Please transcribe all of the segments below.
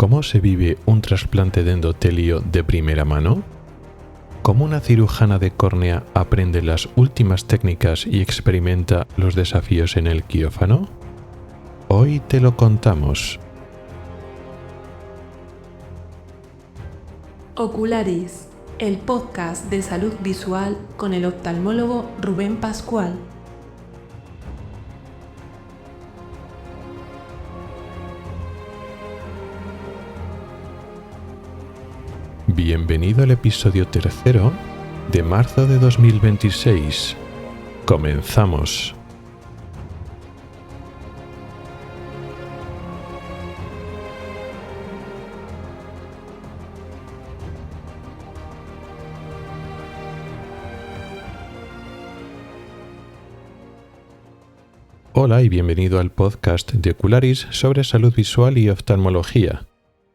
¿Cómo se vive un trasplante de endotelio de primera mano? ¿Cómo una cirujana de córnea aprende las últimas técnicas y experimenta los desafíos en el quirófano? Hoy te lo contamos. Ocularis, el podcast de salud visual con el oftalmólogo Rubén Pascual. Bienvenido al episodio 3 de marzo de 2026. Comenzamos. Hola y bienvenido al podcast de Ocularis sobre salud visual y oftalmología.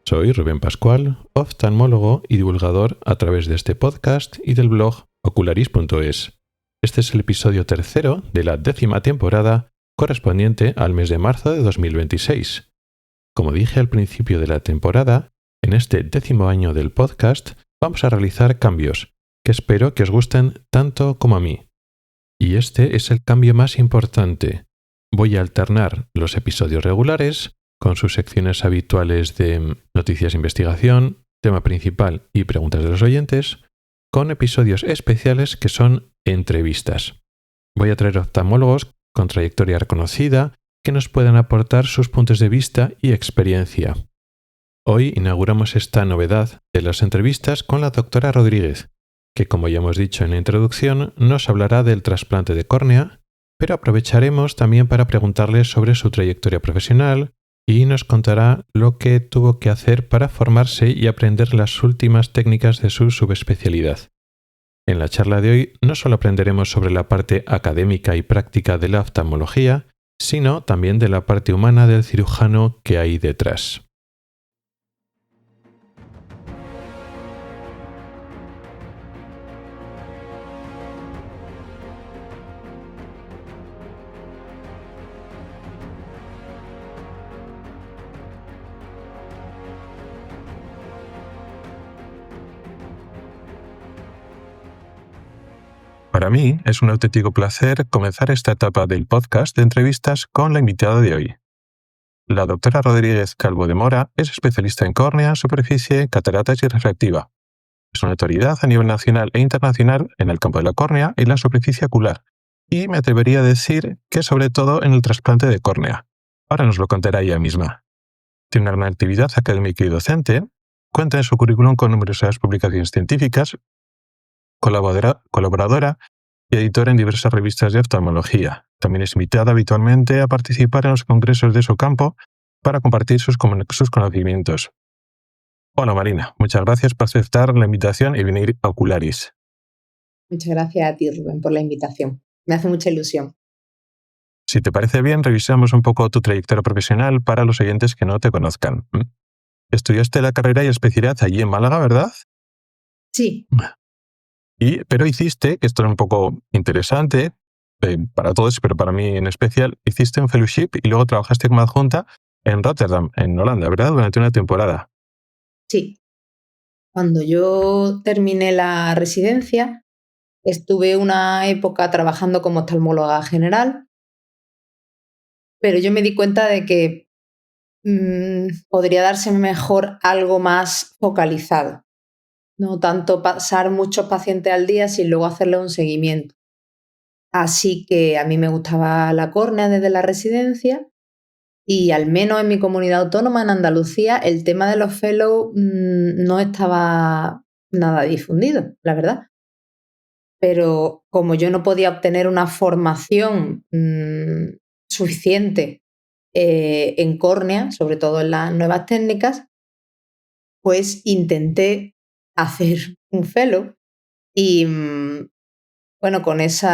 Soy Rubén Pascual, oftalmólogo y divulgador a través de este podcast y del blog ocularis.es. Este es el episodio 3 de la 10ª temporada, correspondiente al mes de marzo de 2026. Como dije al principio de la temporada, en este 10º año del podcast vamos a realizar cambios que espero que os gusten tanto como a mí. Y este es el cambio más importante. Voy a alternar los episodios regulares con sus secciones habituales de noticias e investigación, tema principal y preguntas de los oyentes, con episodios especiales que son entrevistas. Voy a traer oftalmólogos con trayectoria reconocida que nos puedan aportar sus puntos de vista y experiencia. Hoy inauguramos esta novedad de las entrevistas con la doctora Rodríguez, que como ya hemos dicho en la introducción, nos hablará del trasplante de córnea, pero aprovecharemos también para preguntarle sobre su trayectoria profesional y nos contará lo que tuvo que hacer para formarse y aprender las últimas técnicas de su subespecialidad. En la charla de hoy no solo aprenderemos sobre la parte académica y práctica de la oftalmología, sino también de la parte humana del cirujano que hay detrás. Para mí es un auténtico placer comenzar esta etapa del podcast de entrevistas con la invitada de hoy. La doctora Rodríguez Calvo de Mora es especialista en córnea, superficie, cataratas y refractiva. Es una autoridad a nivel nacional e internacional en el campo de la córnea y la superficie ocular, y me atrevería a decir que sobre todo en el trasplante de córnea. Ahora nos lo contará ella misma. Tiene una gran actividad académica y docente, cuenta en su currículum con numerosas publicaciones científicas, colaboradora y editora en diversas revistas de oftalmología. También es invitada habitualmente a participar en los congresos de su campo para compartir sus conocimientos. Hola Marina, muchas gracias por aceptar la invitación y venir a Ocularis. Muchas gracias a ti, Rubén, por la invitación. Me hace mucha ilusión. Si te parece bien, revisamos un poco tu trayectoria profesional para los oyentes que no te conozcan. Estudiaste la carrera y especialidad allí en Málaga, ¿verdad? Sí. Pero hiciste, que esto es un poco interesante para todos, pero para mí en especial, hiciste un fellowship y luego trabajaste como adjunta en Rotterdam, en Holanda, ¿verdad? Durante una temporada. Sí. Cuando yo terminé la residencia, estuve una época trabajando como oftalmóloga general, pero yo me di cuenta de que podría darse mejor algo más focalizado. No tanto pasar muchos pacientes al día sin luego hacerle un seguimiento. Así que a mí me gustaba la córnea desde la residencia y al menos en mi comunidad autónoma, en Andalucía, el tema de los fellows no estaba nada difundido, la verdad. Pero como yo no podía obtener una formación suficiente en córnea, sobre todo en las nuevas técnicas, pues intenté hacer un fellow y bueno, con ese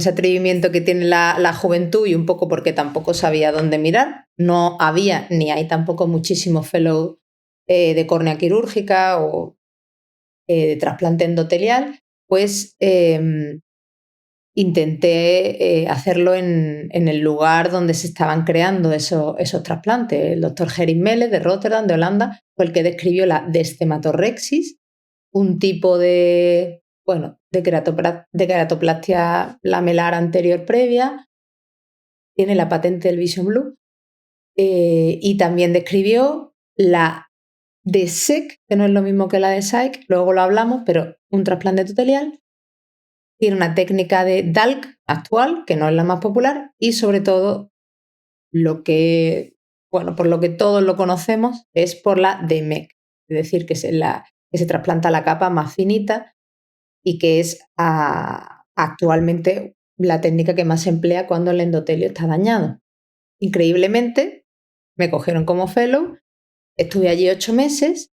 atrevimiento que tiene la juventud y un poco porque tampoco sabía dónde mirar, no había ni hay tampoco muchísimos fellows de córnea quirúrgica o de trasplante endotelial, pues intenté hacerlo en el lugar donde se estaban creando esos trasplantes. El doctor Gerrit Melle de Rotterdam, de Holanda, fue el que describió la descematorrhexis, un tipo de queratoplastia lamelar anterior previa. Tiene la patente del Vision Blue. Y también describió la de SEC, que no es lo mismo que la de SAIC, luego lo hablamos, pero un trasplante totelial. Tiene una técnica de DALC actual, que no es la más popular, y sobre todo, por lo que todos lo conocemos, es por la de MEC, es decir, que se trasplanta la capa más finita y que es actualmente la técnica que más se emplea cuando el endotelio está dañado. Increíblemente, me cogieron como fellow, estuve allí 8 meses,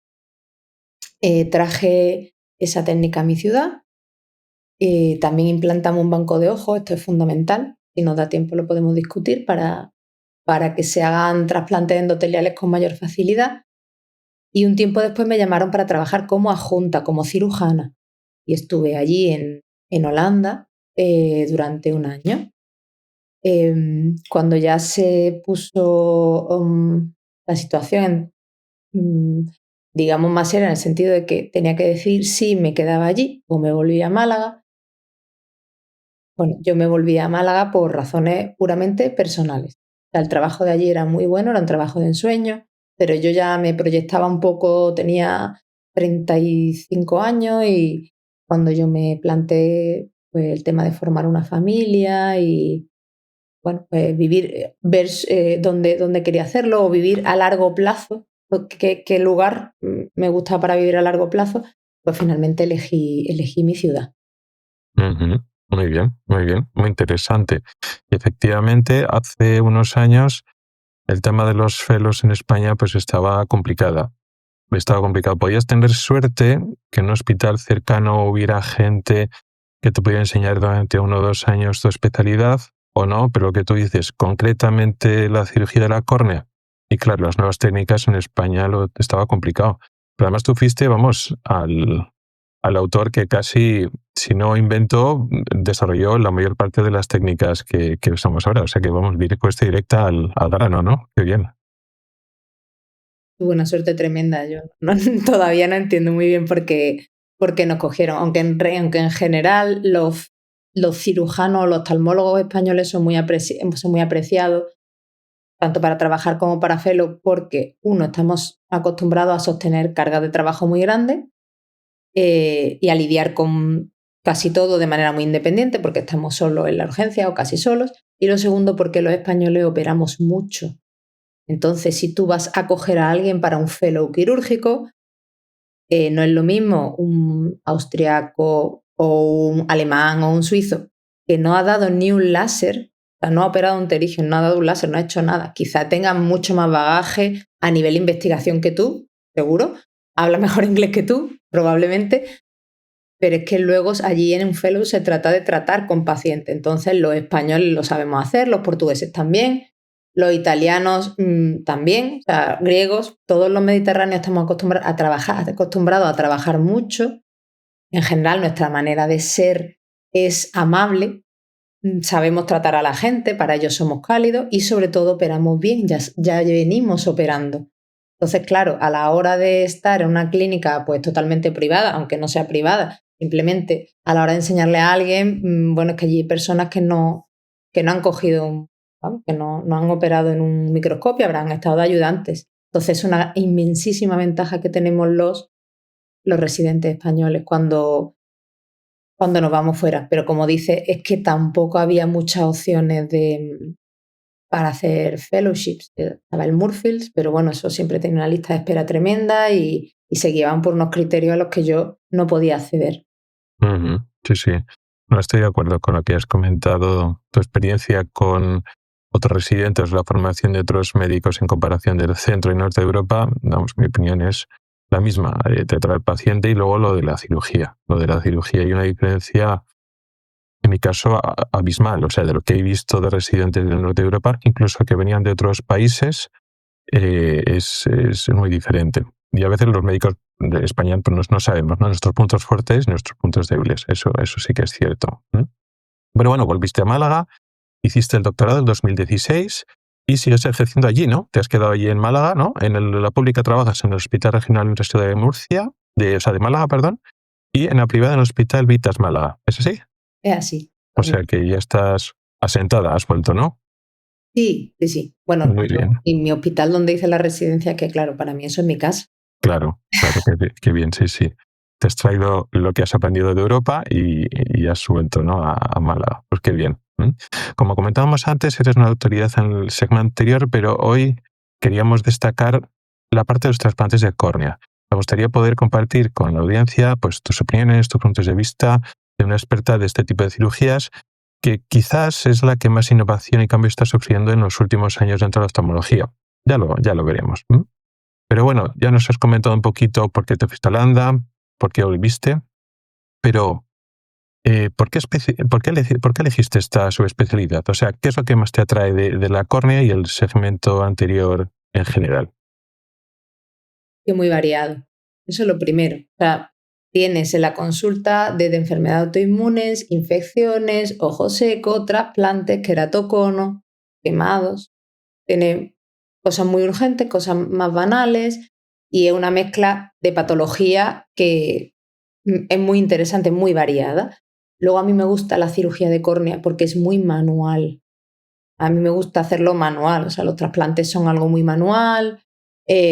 traje esa técnica a mi ciudad. También implantamos un banco de ojos, esto es fundamental, si nos da tiempo lo podemos discutir para que se hagan trasplantes endoteliales con mayor facilidad. Y un tiempo después me llamaron para trabajar como adjunta, como cirujana. Y estuve allí en Holanda durante un año. Cuando ya se puso la situación, digamos, más seria, en el sentido de que tenía que decir si me quedaba allí o me volvía a Málaga. Bueno, yo me volví a Málaga por razones puramente personales. O sea, el trabajo de allí era muy bueno, era un trabajo de ensueño, pero yo ya me proyectaba un poco, tenía 35 años y cuando yo me planteé pues, el tema de formar una familia y bueno, pues vivir, ver dónde quería hacerlo o vivir a largo plazo, qué lugar me gusta para vivir a largo plazo, pues finalmente elegí mi ciudad. Uh-huh. Muy bien, muy interesante. Y efectivamente, hace unos años el tema de los fellows en España pues estaba complicado. Podías tener suerte que en un hospital cercano hubiera gente que te pudiera enseñar durante 1 o 2 años tu especialidad o no, pero lo que tú dices, concretamente la cirugía de la córnea. Y claro, las nuevas técnicas en España estaba complicado. Pero además tú fuiste, al autor que casi, si no inventó, desarrolló la mayor parte de las técnicas que usamos ahora. O sea que vamos, cuesta directa al grano, ¿no? Qué bien. Tuve una suerte tremenda. Yo todavía no entiendo muy bien por qué nos cogieron. Aunque en general los cirujanos, los oftalmólogos españoles son muy apreciados, tanto para trabajar como para fellow, porque uno, estamos acostumbrados a sostener cargas de trabajo muy grandes y a lidiar con casi todo de manera muy independiente, porque estamos solos en la urgencia o casi solos. Y lo segundo, porque los españoles operamos mucho. Entonces, si tú vas a coger a alguien para un fellow quirúrgico, no es lo mismo un austriaco o un alemán o un suizo que no ha dado ni un láser, o sea, no ha operado un pterígio, no ha dado un láser, no ha hecho nada. Quizá tenga mucho más bagaje a nivel de investigación que tú, seguro. Habla mejor inglés que tú, probablemente. Pero es que luego allí en un fellow se trata de tratar con pacientes. Entonces, los españoles lo sabemos hacer, los portugueses también. Los italianos también, o sea, griegos, todos los mediterráneos estamos acostumbrados a trabajar mucho. En general, nuestra manera de ser es amable, sabemos tratar a la gente, para ello somos cálidos y sobre todo operamos bien, ya venimos operando. Entonces, claro, a la hora de estar en una clínica pues totalmente privada, aunque no sea privada, simplemente a la hora de enseñarle a alguien, bueno, es que allí hay personas que no han cogido que no han operado en un microscopio, habrán estado de ayudantes. Entonces es una inmensísima ventaja que tenemos los residentes españoles cuando nos vamos fuera. Pero como dice, es que tampoco había muchas opciones para hacer fellowships. Estaba el Moorfields, pero bueno, eso siempre tenía una lista de espera tremenda y se guiaban por unos criterios a los que yo no podía acceder. Uh-huh. Sí. No estoy de acuerdo con lo que has comentado, tu experiencia con otros residentes, la formación de otros médicos en comparación del centro y norte de Europa. Vamos, mi opinión es la misma, tratar al paciente y luego lo de la cirugía. Lo de la cirugía hay una diferencia, en mi caso, abismal. O sea, de lo que he visto de residentes del norte de Europa, incluso que venían de otros países, es muy diferente. Y a veces los médicos de España pues no sabemos, ¿no? Nuestros puntos fuertes y nuestros puntos débiles. Eso sí que es cierto. Pero bueno, volviste a Málaga, hiciste el doctorado en 2016 y sigues ejerciendo allí, ¿no? Te has quedado allí en Málaga, ¿no? La pública trabajas en el Hospital Regional Universitario de Murcia, de Málaga, perdón, y en la privada en el Hospital Vitas Málaga. ¿Es así? Es así. O sea que ya estás asentada, has vuelto, ¿no? Sí. Bueno, Muy bien. y mi hospital donde hice la residencia, que claro, para mí eso es mi casa. Claro, qué bien, sí. Te has traído lo que has aprendido de Europa y has vuelto, ¿no? a Málaga. Pues qué bien. Como comentábamos antes, eres una autoridad en el segmento anterior, pero hoy queríamos destacar la parte de los trasplantes de córnea. Me gustaría poder compartir con la audiencia pues, tus opiniones, tus puntos de vista de una experta de este tipo de cirugías, que quizás es la que más innovación y cambio está sufriendo en los últimos años dentro de la oftalmología. Ya lo veremos. Pero bueno, ya nos has comentado un poquito por qué te fuiste a Holanda, por qué volviste, pero ¿por qué elegiste esta subespecialidad? O sea, ¿qué es lo que más te atrae de la córnea y el segmento anterior en general? Que muy variado. Eso es lo primero. O sea, tienes en la consulta desde enfermedades autoinmunes, infecciones, ojo seco, trasplantes, queratocono, quemados. Tiene cosas muy urgentes, cosas más banales y es una mezcla de patología que es muy interesante, muy variada. Luego a mí me gusta la cirugía de córnea porque es muy manual. A mí me gusta hacerlo manual, o sea, los trasplantes son algo muy manual,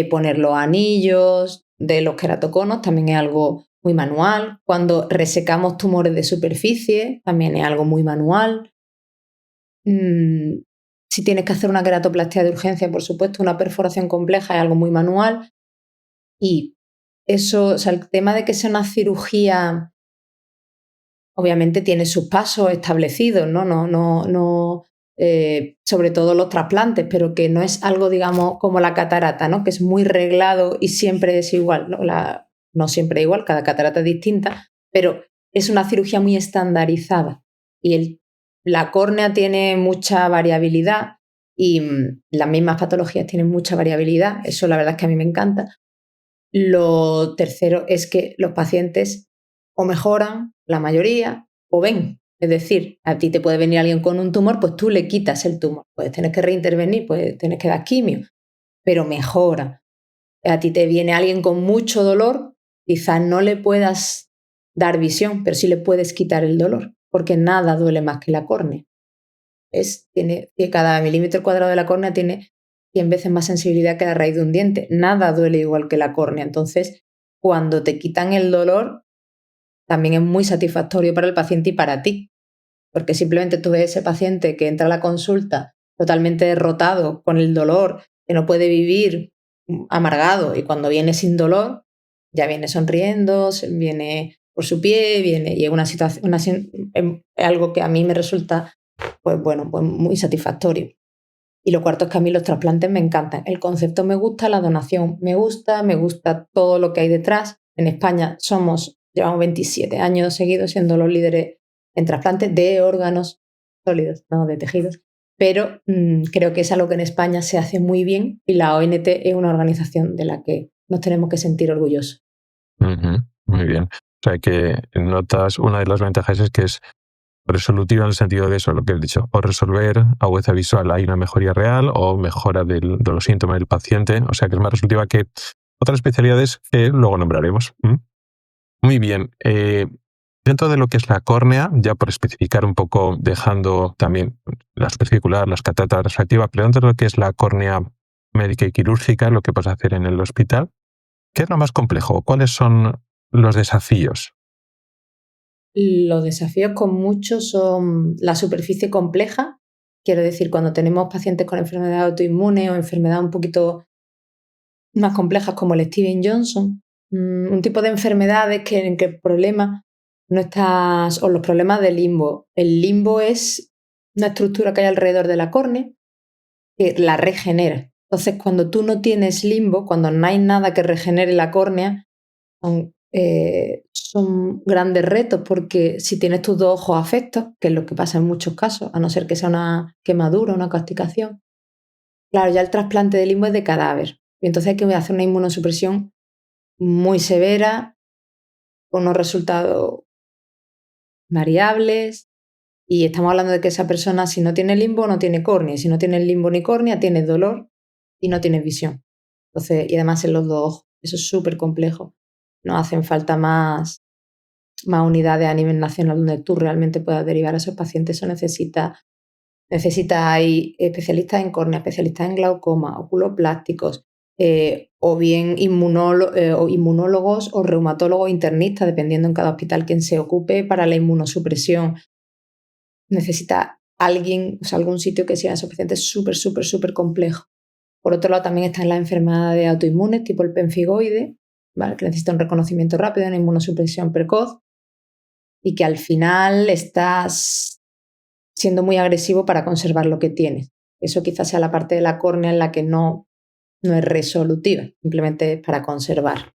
poner los anillos de los queratoconos también es algo muy manual. Cuando resecamos tumores de superficie también es algo muy manual. Si tienes que hacer una queratoplastia de urgencia, por supuesto, una perforación compleja es algo muy manual. Y eso, o sea, el tema de que sea una cirugía, obviamente tiene sus pasos establecidos, ¿no? Sobre todo los trasplantes, pero que no es algo, digamos, como la catarata, ¿no? Que es muy reglado y siempre es igual, ¿no? No siempre es igual, cada catarata es distinta, pero es una cirugía muy estandarizada. Y la córnea tiene mucha variabilidad y las mismas patologías tienen mucha variabilidad. Eso la verdad es que a mí me encanta. Lo tercero es que los pacientes o mejoran, la mayoría, o ven. Es decir, a ti te puede venir alguien con un tumor, pues tú le quitas el tumor. Puedes tener que reintervenir, puedes tener que dar quimio, pero mejora. A ti te viene alguien con mucho dolor, quizás no le puedas dar visión, pero sí le puedes quitar el dolor, porque nada duele más que la córnea. Cada milímetro cuadrado de la córnea tiene 100 veces más sensibilidad que la raíz de un diente. Nada duele igual que la córnea. Entonces, cuando te quitan el dolor, también es muy satisfactorio para el paciente y para ti. Porque simplemente tú ves ese paciente que entra a la consulta totalmente derrotado, con el dolor, que no puede vivir, amargado, y cuando viene sin dolor, ya viene sonriendo, viene por su pie, viene, y es una situación, es algo que a mí me resulta pues muy satisfactorio. Y lo cuarto es que a mí los trasplantes me encantan. El concepto me gusta, la donación me gusta todo lo que hay detrás. En España llevamos 27 años seguidos siendo los líderes en trasplantes de órganos sólidos, no de tejidos. Pero creo que es algo que en España se hace muy bien y la ONT es una organización de la que nos tenemos que sentir orgullosos. Muy bien. O sea que notas, una de las ventajas es que es resolutiva en el sentido de eso, lo que he dicho, o resolver agudeza visual, hay una mejoría real o mejora de los síntomas del paciente, o sea que es más resolutiva que otras especialidades que luego nombraremos. Muy bien. Dentro de lo que es la córnea, ya por especificar un poco, dejando también la superficular, las cataratas refractivas, pero dentro de lo que es la córnea médica y quirúrgica, lo que puedes hacer en el hospital, ¿qué es lo más complejo? ¿Cuáles son los desafíos? Los desafíos con muchos son la superficie compleja, quiero decir, cuando tenemos pacientes con enfermedad autoinmune o enfermedad un poquito más complejas como el Steven Johnson, un tipo de enfermedades en que el problema no está, o los problemas del limbo. El limbo es una estructura que hay alrededor de la córnea que la regenera. Entonces, cuando tú no tienes limbo, cuando no hay nada que regenere la córnea, son grandes retos, porque si tienes tus dos ojos afectos, que es lo que pasa en muchos casos, a no ser que sea una quemadura, una casticación, claro, ya el trasplante de limbo es de cadáver. Y entonces hay que hacer una inmunosupresión muy severa, con unos resultados variables, Y estamos hablando de que esa persona, si no tiene limbo, no tiene córnea. Y si no tiene limbo ni córnea, tiene dolor y no tiene visión. Entonces, y además en los dos ojos. Eso es súper complejo. Nos hacen falta más unidades a nivel nacional donde tú realmente puedas derivar a esos pacientes. Eso necesita hay especialistas en córnea, especialistas en glaucoma, oculoplásticos, o bien inmunólogos o reumatólogos internistas, dependiendo en cada hospital quien se ocupe para la inmunosupresión. Necesita alguien, o sea, algún sitio que sea esos pacientes súper complejo. Por otro lado, también están las enfermedades autoinmunes, tipo el pemfigoide, ¿vale? Que necesita un reconocimiento rápido, una inmunosupresión precoz, y que al final estás siendo muy agresivo para conservar lo que tienes. Eso quizás sea la parte de la córnea en la que no es resolutiva, simplemente es para conservar.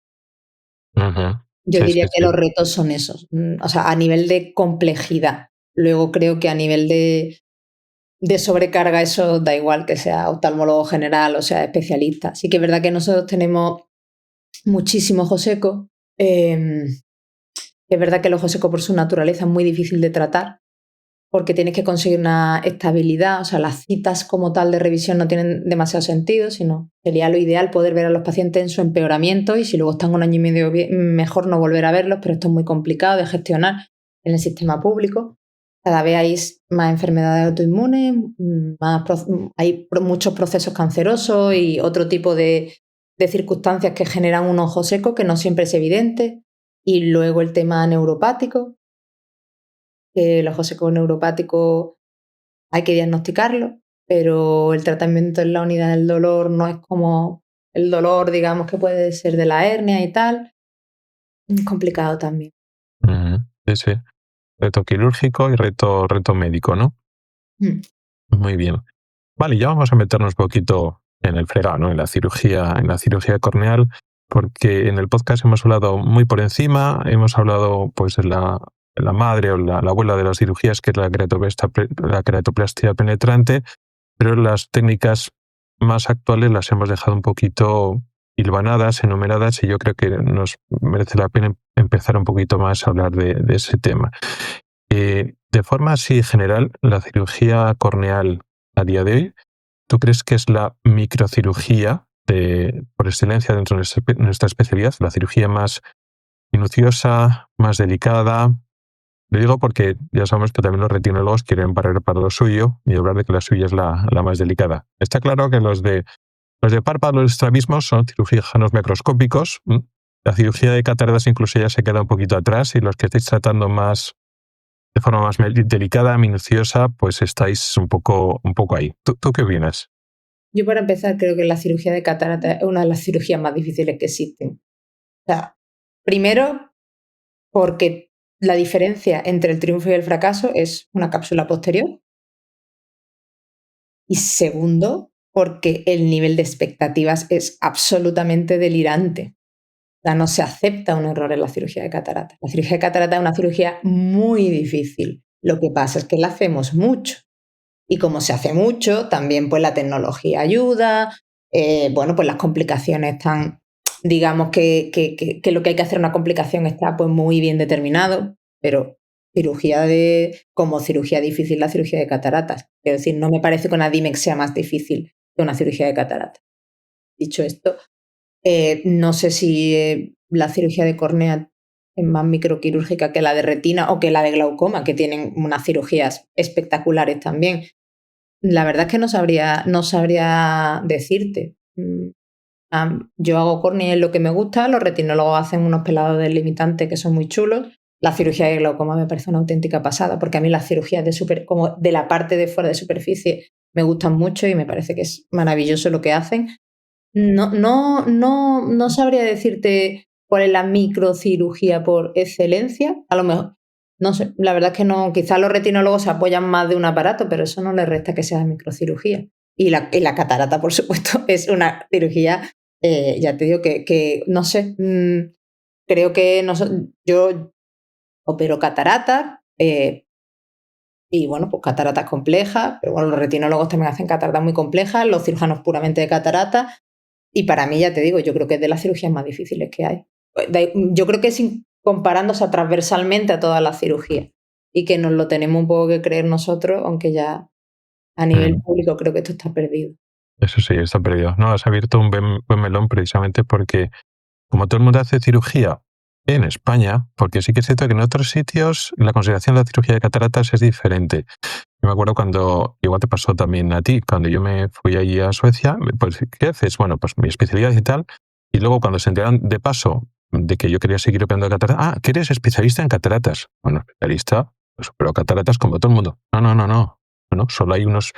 Ujú. Yo Sí, diría sí, que sí. los retos son esos, o sea, a nivel de complejidad. Luego creo que a nivel de sobrecarga eso da igual que sea oftalmólogo general o sea especialista. Sí que es verdad que nosotros tenemos muchísimo ojo seco. Es verdad que el ojo seco por su naturaleza es muy difícil de tratar porque tienes que conseguir una estabilidad, o sea, las citas como tal de revisión no tienen demasiado sentido, sino sería lo ideal poder ver a los pacientes en su empeoramiento y si luego están un año y medio mejor no volver a verlos, pero esto es muy complicado de gestionar en el sistema público. Cada vez hay más enfermedades autoinmunes, hay muchos procesos cancerosos y otro tipo de circunstancias que generan un ojo seco que no siempre es evidente. Y luego el tema neuropático, que el ojo seco neuropático hay que diagnosticarlo, pero el tratamiento en la unidad del dolor no es como el dolor, digamos, que puede ser de la hernia y tal. Es complicado también. Ujú. Sí, sí. Reto quirúrgico y reto médico, ¿no? Mm. Muy bien. Vale, ya vamos a meternos un poquito en el fregado, ¿no? En la cirugía corneal, porque en el podcast hemos hablado muy por encima, hemos hablado pues de la madre o la abuela de las cirugías, que es la queratoplastia penetrante, pero las técnicas más actuales las hemos dejado un poquito hilvanadas, enumeradas, y yo creo que nos merece la pena empezar un poquito más a hablar de ese tema. De forma así general, la cirugía corneal a día de hoy, ¿tú crees que es la microcirugía por excelencia dentro de nuestra especialidad, la cirugía más minuciosa, más delicada? Lo digo porque ya sabemos que también los retinólogos quieren parar para lo suyo y hablar de que la suya es la más delicada. Está claro que los de párpado, los estrabismos son cirujanos macroscópicos. La cirugía de cataratas incluso ya se queda un poquito atrás y los que estáis tratando de forma más delicada, minuciosa, pues estáis un poco ahí. ¿Tú qué opinas? Yo, para empezar, creo que la cirugía de catarata es una de las cirugías más difíciles que existen. O sea, primero, porque la diferencia entre el triunfo y el fracaso es una cápsula posterior. Y segundo, porque el nivel de expectativas es absolutamente delirante. O sea, no se acepta un error en la cirugía de catarata. La cirugía de catarata es una cirugía muy difícil. Lo que pasa es que la hacemos mucho. Y como se hace mucho, también pues la tecnología ayuda. Bueno, pues las complicaciones están, digamos que lo que hay que hacer una complicación está pues muy bien determinado, pero como cirugía difícil la cirugía de cataratas. Quiero decir, no me parece que una DIMEC sea más difícil que una cirugía de cataratas. Dicho esto, no sé si la cirugía de córnea es más microquirúrgica que la de retina o que la de glaucoma, que tienen unas cirugías espectaculares también. La verdad es que no sabría decirte. Yo hago córnea, es lo que me gusta, los retinólogos hacen unos pelados delimitantes que son muy chulos. La cirugía de glaucoma me parece una auténtica pasada, porque a mí las cirugías como de la parte de fuera de superficie me gustan mucho y me parece que es maravilloso lo que hacen. No sabría decirte cuál es la microcirugía por excelencia. A lo mejor, no sé, la verdad es que no. Quizás los retinólogos se apoyan más de un aparato, pero eso no les resta que sea microcirugía. Y la catarata, por supuesto, es una cirugía, ya te digo que no sé, creo que yo opero cataratas, y bueno, pues cataratas complejas, pero bueno, los retinólogos también hacen cataratas muy complejas, los cirujanos puramente de cataratas. Y para mí, ya te digo, yo creo que es de las cirugías más difíciles que hay. Yo creo que es comparándose transversalmente a todas las cirugías. y que nos lo tenemos un poco que creer nosotros, aunque ya a nivel público creo que esto está perdido. Eso sí, está perdido. No, has abierto un buen melón precisamente porque como todo el mundo hace cirugía en España, porque sí que es cierto que en otros sitios la consideración de la cirugía de cataratas es diferente. Yo me acuerdo cuando, igual te pasó también a ti, cuando yo me fui allí a Suecia, pues, ¿qué haces? Bueno, pues mi especialidad y tal, y luego cuando se enteran de paso de que yo quería seguir operando de cataratas, que eres especialista en cataratas. Bueno, especialista, pues, pero cataratas como todo el mundo. No, solo hay unos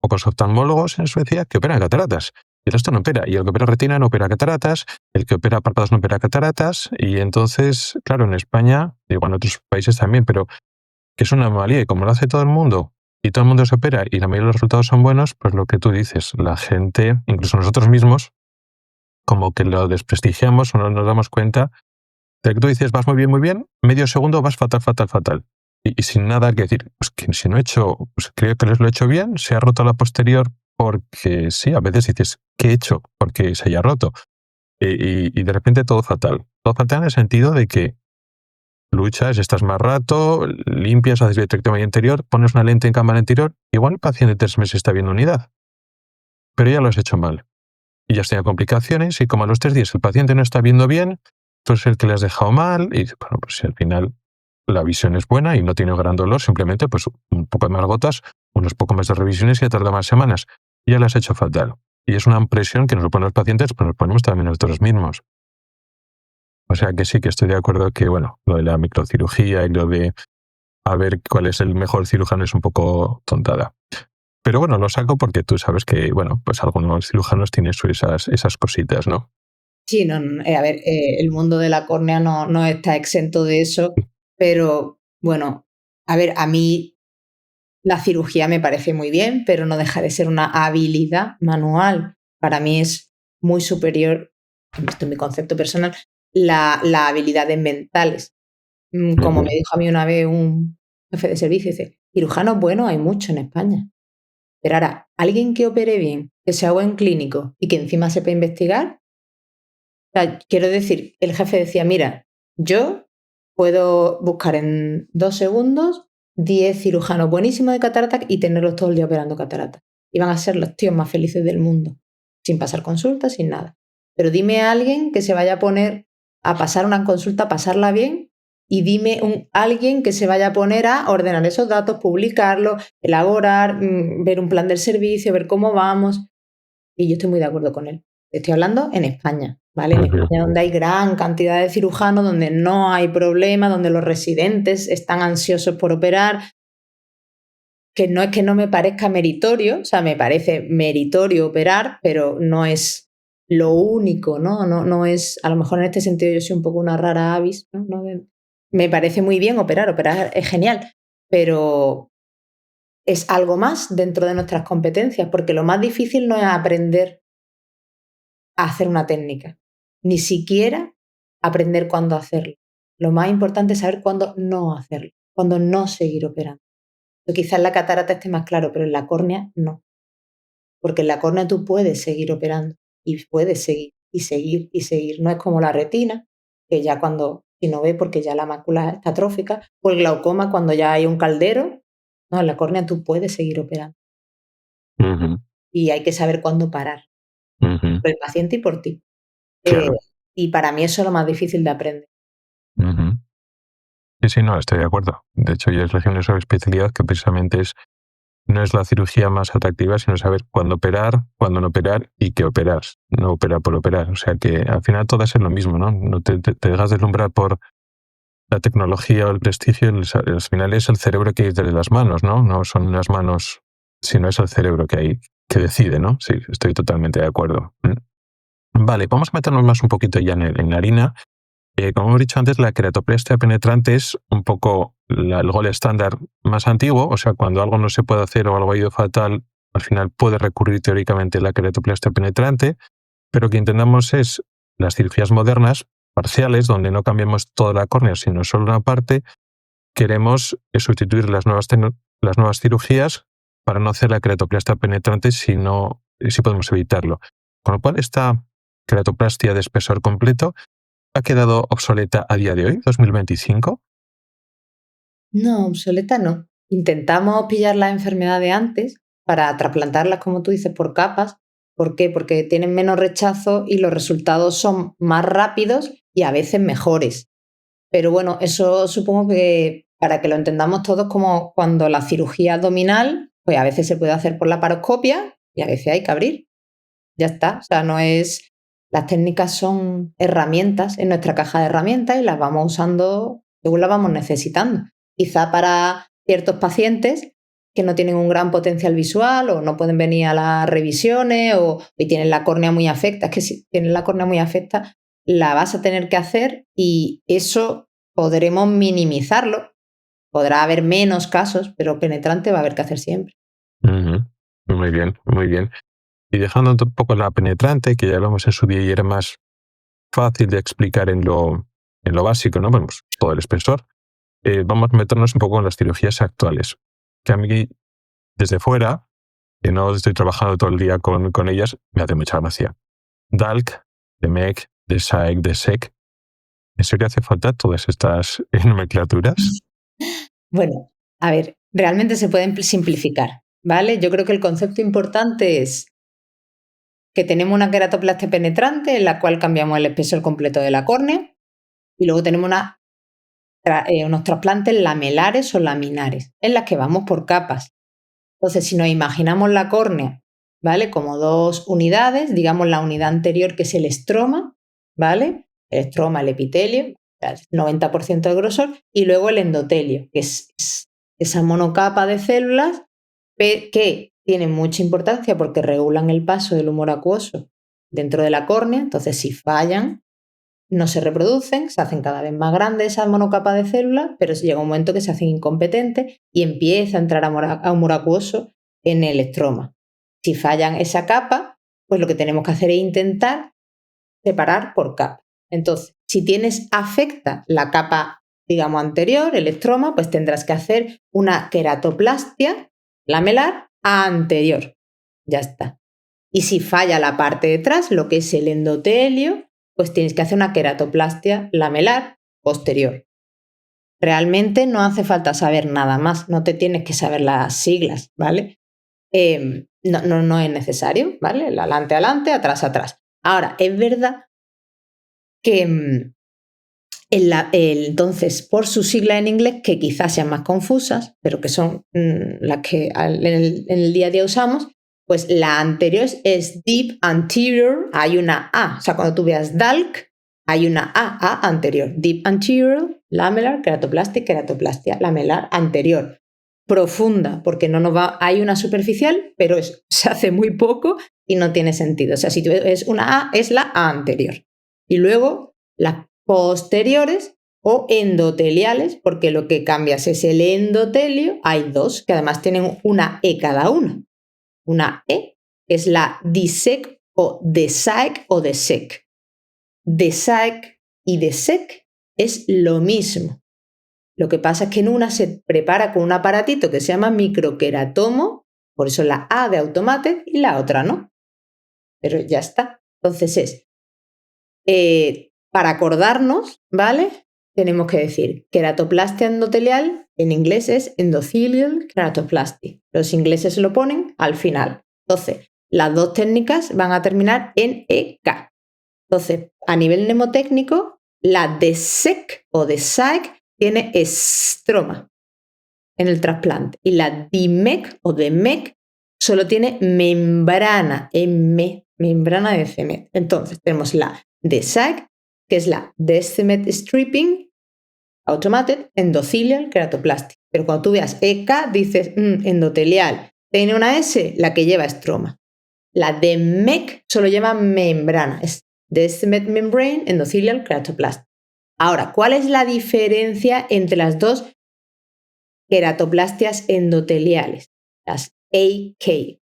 pocos oftalmólogos en Suecia que operan cataratas. Y el resto no opera. Y el que opera retina no opera cataratas, el que opera párpados no opera cataratas. Y entonces, claro, en España, igual en otros países también, pero que es una anomalía. Y como lo hace todo el mundo, y todo el mundo se opera, y la mayoría de los resultados son buenos, pues lo que tú dices, la gente, incluso nosotros mismos, como que lo desprestigiamos o no nos damos cuenta de que tú dices, vas muy bien, medio segundo vas fatal. Y sin nada que decir, pues que si no he hecho, pues creo que lo he hecho bien, se ha roto la posterior porque sí, a veces dices, ¿qué he hecho? Porque se haya roto. Y de repente todo fatal. Todo fatal en el sentido de que luchas, estás más rato, limpias, haces vitrectomía interior, pones una lente en cámara anterior, igual el paciente 3 meses está bien unidad, pero ya lo has hecho mal. Y ya has tenido complicaciones y como a los 3 días el paciente no está viendo bien, tú eres el que le has dejado mal y bueno, pues si al final la visión es buena y no tiene gran dolor, simplemente pues un poco de más gotas, unos pocos más de revisiones y ya tarda más semanas. Y ya lo has hecho fatal. Y es una presión que nos lo ponen los pacientes, pues nos ponemos también nosotros mismos. O sea que sí que estoy de acuerdo que, bueno, lo de la microcirugía y lo de a ver cuál es el mejor cirujano es un poco tontada. Pero bueno, lo saco porque tú sabes que, bueno, pues algunos cirujanos tienen esas cositas, ¿no? Sí, a ver, el mundo de la córnea no está exento de eso, pero bueno, a ver, a mí la cirugía me parece muy bien, pero no deja de ser una habilidad manual. Para mí es muy superior, esto es mi concepto personal, la habilidades mentales. Como me dijo a mí una vez un jefe de servicio, dice, cirujanos buenos hay mucho en España. Pero ahora, alguien que opere bien, que sea buen clínico y que encima sepa investigar, o sea, quiero decir, el jefe decía, mira, yo puedo buscar en 2 segundos 10 cirujanos buenísimos de cataratas y tenerlos todo el día operando cataratas. Y van a ser los tíos más felices del mundo, sin pasar consultas, sin nada. Pero dime a alguien que se vaya a poner a pasar una consulta, a pasarla bien, y dime alguien que se vaya a poner a ordenar esos datos, publicarlos, elaborar, ver un plan del servicio, ver cómo vamos. Y yo estoy muy de acuerdo con él. Estoy hablando en España, ¿vale? En España, donde hay gran cantidad de cirujanos, donde no hay problema, donde los residentes están ansiosos por operar, que no es que no me parezca meritorio, o sea, me parece meritorio operar, pero no es lo único, ¿no? No es, a lo mejor en este sentido yo soy un poco una rara avis, ¿no? Me parece muy bien operar es genial, pero es algo más dentro de nuestras competencias, porque lo más difícil no es aprender a hacer una técnica, ni siquiera aprender cuándo hacerlo. Lo más importante es saber cuándo no hacerlo, cuándo no seguir operando. Quizás en la catarata esté más claro, pero en la córnea no. Porque en la córnea tú puedes seguir operando y puedes seguir y seguir y seguir. No es como la retina, que ya si no ve porque ya la mácula está atrófica, o el glaucoma cuando ya hay un caldero. No, en la córnea tú puedes seguir operando. Y hay que saber cuándo parar. Por el paciente y por ti. Claro. Y para mí eso es lo más difícil de aprender. Sí, no, estoy de acuerdo. De hecho, yo elegí una especialidad que precisamente no es la cirugía más atractiva, sino saber cuándo operar, cuándo no operar y qué operar. No operar por operar. O sea que al final todo es lo mismo, ¿no? No te dejas deslumbrar por la tecnología o el prestigio. Al final es el cerebro que hay entre las manos, ¿no? No son las manos, sino es el cerebro que decide, ¿no? Sí, estoy totalmente de acuerdo. Vale, vamos a meternos más un poquito ya en la harina. Como hemos dicho antes, la queratoplastia penetrante es un poco el gol estándar más antiguo, o sea, cuando algo no se puede hacer o algo ha ido fatal, al final puede recurrir teóricamente a la queratoplastia penetrante, pero lo que intentamos es las cirugías modernas, parciales, donde no cambiamos toda la córnea, sino solo una parte, queremos sustituir las nuevas cirugías para no hacer la queratoplastia penetrante si podemos evitarlo. Con lo cual, esta queratoplastia de espesor completo ha quedado obsoleta a día de hoy, 2025. No, obsoleta no. Intentamos pillar la enfermedad de antes para trasplantarlas, como tú dices, por capas. ¿Por qué? Porque tienen menos rechazo y los resultados son más rápidos y a veces mejores. Pero bueno, eso supongo que para que lo entendamos todos, como cuando la cirugía abdominal, pues a veces se puede hacer por la paroscopia y a veces hay que abrir. Ya está. O sea, no es. Las técnicas son herramientas en nuestra caja de herramientas y las vamos usando según las vamos necesitando. Quizá para ciertos pacientes que no tienen un gran potencial visual o no pueden venir a las revisiones y tienen la córnea muy afecta. Es que si tienen la córnea muy afecta, la vas a tener que hacer y eso podremos minimizarlo. Podrá haber menos casos, pero penetrante va a haber que hacer siempre. Ujú. Muy bien, muy bien. Y dejando un poco la penetrante, que ya hablamos en su día y era más fácil de explicar en lo básico, ¿no? Bueno, pues todo el espesor. Vamos a meternos un poco en las cirugías actuales, que a mí, desde fuera, que no estoy trabajando todo el día con ellas, me hace mucha gracia. DALC, DMEC, DSAEC, DSEC. ¿En serio hace falta todas estas nomenclaturas? Bueno, a ver, realmente se pueden simplificar, ¿vale? Yo creo que el concepto importante es que tenemos una queratoplastia penetrante en la cual cambiamos el espesor completo de la córnea y luego tenemos unos trasplantes lamelares o laminares en las que vamos por capas. Entonces, si nos imaginamos la córnea, ¿vale? Como dos unidades, digamos la unidad anterior que es el estroma, ¿vale? El estroma, el epitelio, 90% del grosor, y luego el endotelio, que es esa monocapa de células que tienen mucha importancia porque regulan el paso del humor acuoso dentro de la córnea. Entonces, si fallan, no se reproducen, se hacen cada vez más grandes esas monocapas de células, pero llega un momento que se hacen incompetentes y empieza a entrar a humor acuoso en el estroma. Si fallan esa capa, pues lo que tenemos que hacer es intentar separar por capa. Entonces, si afecta la capa, digamos, anterior, el estroma, pues tendrás que hacer una queratoplastia lamelar anterior. Ya está. Y si falla la parte de atrás, lo que es el endotelio, pues tienes que hacer una queratoplastia lamelar posterior. Realmente no hace falta saber nada más, no te tienes que saber las siglas, ¿vale? No es necesario, ¿vale? Adelante, adelante, atrás, atrás. Ahora, es verdad que entonces, por su sigla en inglés, que quizás sean más confusas, pero que son las que en el día a día usamos, pues la anterior es deep anterior, hay una A. O sea, cuando tú veas DALC, hay una A anterior. Deep anterior, lamellar, queratoplastia lamelar anterior. Profunda, porque hay una superficial, pero se hace muy poco y no tiene sentido. O sea, si tú ves una A, es la A anterior. Y luego las posteriores o endoteliales, porque lo que cambias es el endotelio. Hay dos que además tienen una E cada una. Una E es la DSEC o DSAEC o DSEC. DSAEC y DSEC es lo mismo. Lo que pasa es que en una se prepara con un aparatito que se llama microqueratomo, por eso la A de Automated y la otra no. Pero ya está. Entonces para acordarnos, ¿vale? Tenemos que decir queratoplastia endotelial, en inglés es endothelial keratoplasty. Los ingleses lo ponen al final. Entonces, las dos técnicas van a terminar en EK. Entonces, a nivel mnemotécnico, la DSEC o DSAEC tiene estroma en el trasplante y la DMEC o DMEC solo tiene membrana, membrana de CEMET. Entonces, tenemos la DSAEC, que es la Descemet Stripping Automated Endothelial Keratoplasty. Pero cuando tú veas EK, dices endotelial. Tiene una S, la que lleva estroma. La DMEC solo lleva membrana, es Descemet Membrane Endothelial Keratoplasty. Ahora, ¿cuál es la diferencia entre las dos queratoplastias endoteliales? Las AK.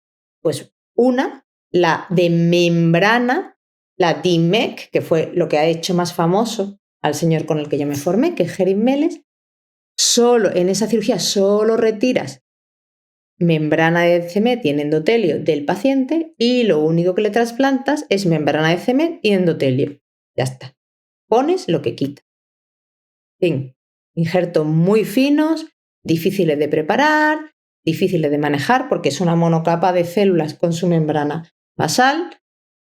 Pues una, la de membrana, la DMEC, que fue lo que ha hecho más famoso al señor con el que yo me formé, que es Gerin Meles, en esa cirugía solo retiras membrana de CEMET y endotelio del paciente y lo único que le trasplantas es membrana de CEMET y endotelio. Ya está. Pones lo que quita. Fin. Injertos muy finos, difíciles de preparar, difíciles de manejar, porque es una monocapa de células con su membrana basal,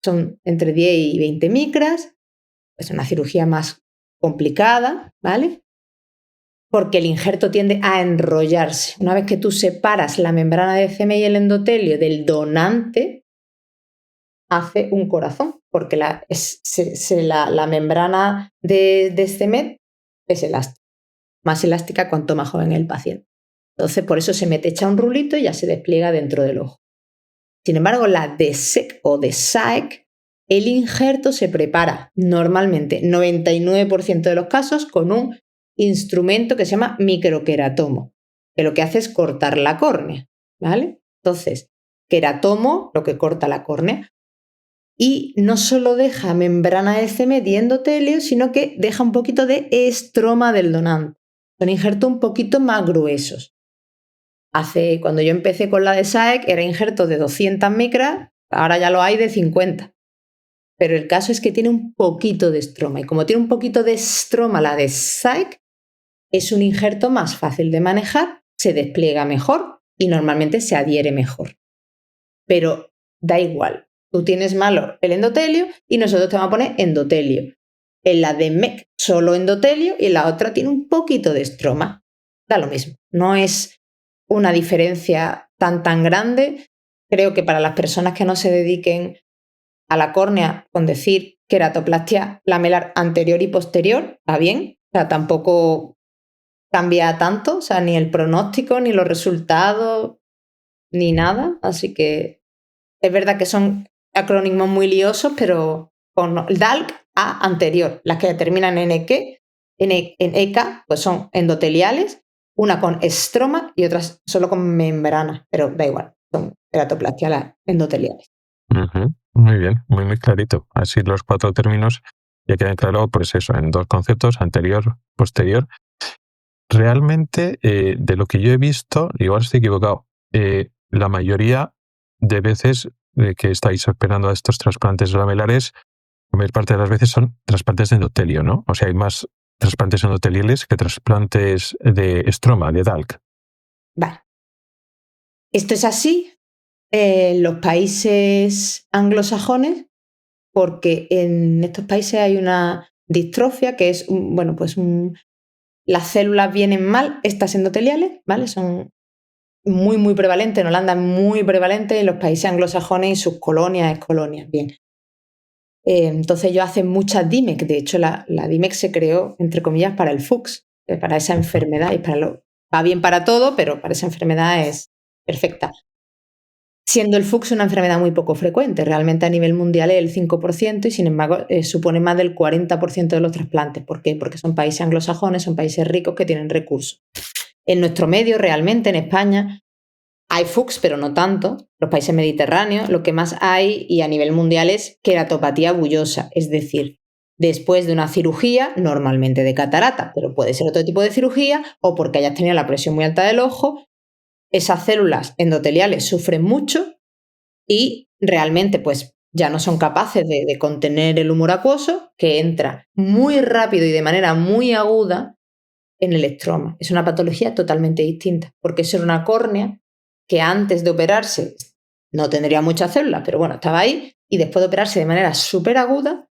son entre 10 y 20 micras, es una cirugía más complicada, ¿vale? Porque el injerto tiende a enrollarse. Una vez que tú separas la membrana de CM y el endotelio del donante, hace un corazón, porque la membrana de CM es elástica, más elástica cuanto más joven el paciente. Entonces, por eso se mete hecha un rulito y ya se despliega dentro del ojo. Sin embargo, la de SEC o de SAEC, el injerto se prepara normalmente, 99% de los casos, con un instrumento que se llama microqueratomo, que lo que hace es cortar la córnea, ¿vale? Entonces, queratomo, lo que corta la córnea, y no solo deja membrana de CM y endotelio, sino que deja un poquito de estroma del donante. Son injertos un poquito más gruesos. Cuando yo empecé con la de SAEC, era injertos de 200 micras, ahora ya lo hay de 50. Pero el caso es que tiene un poquito de estroma. Y como tiene un poquito de estroma la de SAEC, es un injerto más fácil de manejar, se despliega mejor y normalmente se adhiere mejor. Pero da igual. Tú tienes malo el endotelio y nosotros te vamos a poner endotelio. En la de MEC solo endotelio y en la otra tiene un poquito de estroma. Da lo mismo. No es una diferencia tan grande. Creo que para las personas que no se dediquen a la córnea, con decir queratoplastia lamelar anterior y posterior, va bien. O sea, tampoco cambia tanto, o sea, ni el pronóstico, ni los resultados, ni nada. Así que es verdad que son acrónimos muy liosos, pero con el DALC A anterior, las que terminan en EK, pues son endoteliales, una con estroma y otras solo con membrana, pero da igual, son queratoplastia endoteliales. Muy bien, muy clarito. Así los 4 términos ya quedan claro, pues eso, en 2 conceptos, anterior, posterior. Realmente, de lo que yo he visto, igual estoy equivocado, la mayoría de veces que estáis esperando a estos trasplantes lamelares, la mayor parte de las veces son trasplantes de endotelio, ¿no? O sea, hay más trasplantes endoteliales que trasplantes de estroma, de DALC. Vale. Esto es así en los países anglosajones, porque en estos países hay una distrofia que es, las células vienen mal, estas endoteliales, ¿vale? Son muy prevalentes, en Holanda muy prevalentes, en los países anglosajones y sus colonias, bien. Entonces ellos hacen muchas DIMEC, de hecho la DIMEC se creó, entre comillas, para el Fuchs, para esa enfermedad, y va bien para todo, pero para esa enfermedad es perfecta. Siendo el Fuchs una enfermedad muy poco frecuente, realmente a nivel mundial es el 5% y sin embargo supone más del 40% de los trasplantes. ¿Por qué? Porque son países anglosajones, son países ricos que tienen recursos. En nuestro medio, realmente, en España, hay Fuchs, pero no tanto. Los países mediterráneos, lo que más hay y a nivel mundial es queratopatía bullosa, es decir, después de una cirugía, normalmente de catarata, pero puede ser otro tipo de cirugía o porque hayas tenido la presión muy alta del ojo, esas células endoteliales sufren mucho y realmente pues ya no son capaces de contener el humor acuoso, que entra muy rápido y de manera muy aguda en el estroma. Es una patología totalmente distinta, porque eso era una córnea que antes de operarse no tendría muchas células, pero bueno, estaba ahí, y después de operarse de manera súper aguda,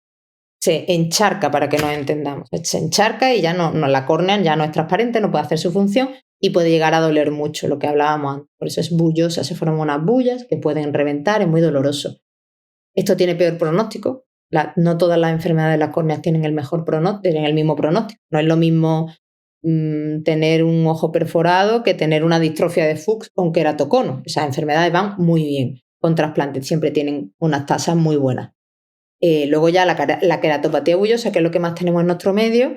se encharca, para que nos entendamos. Se encharca y ya la córnea ya no es transparente, no puede hacer su función y puede llegar a doler mucho, lo que hablábamos antes. Por eso es bullosa, se forman unas bullas que pueden reventar, es muy doloroso. Esto tiene peor pronóstico. No todas las enfermedades de las córneas tienen el mejor pronóstico, tienen el mismo pronóstico. No es lo mismo tener un ojo perforado que tener una distrofia de Fuchs o un queratocono. Esas enfermedades van muy bien con trasplantes, siempre tienen unas tasas muy buenas. Luego ya la queratopatía bullosa, que es lo que más tenemos en nuestro medio,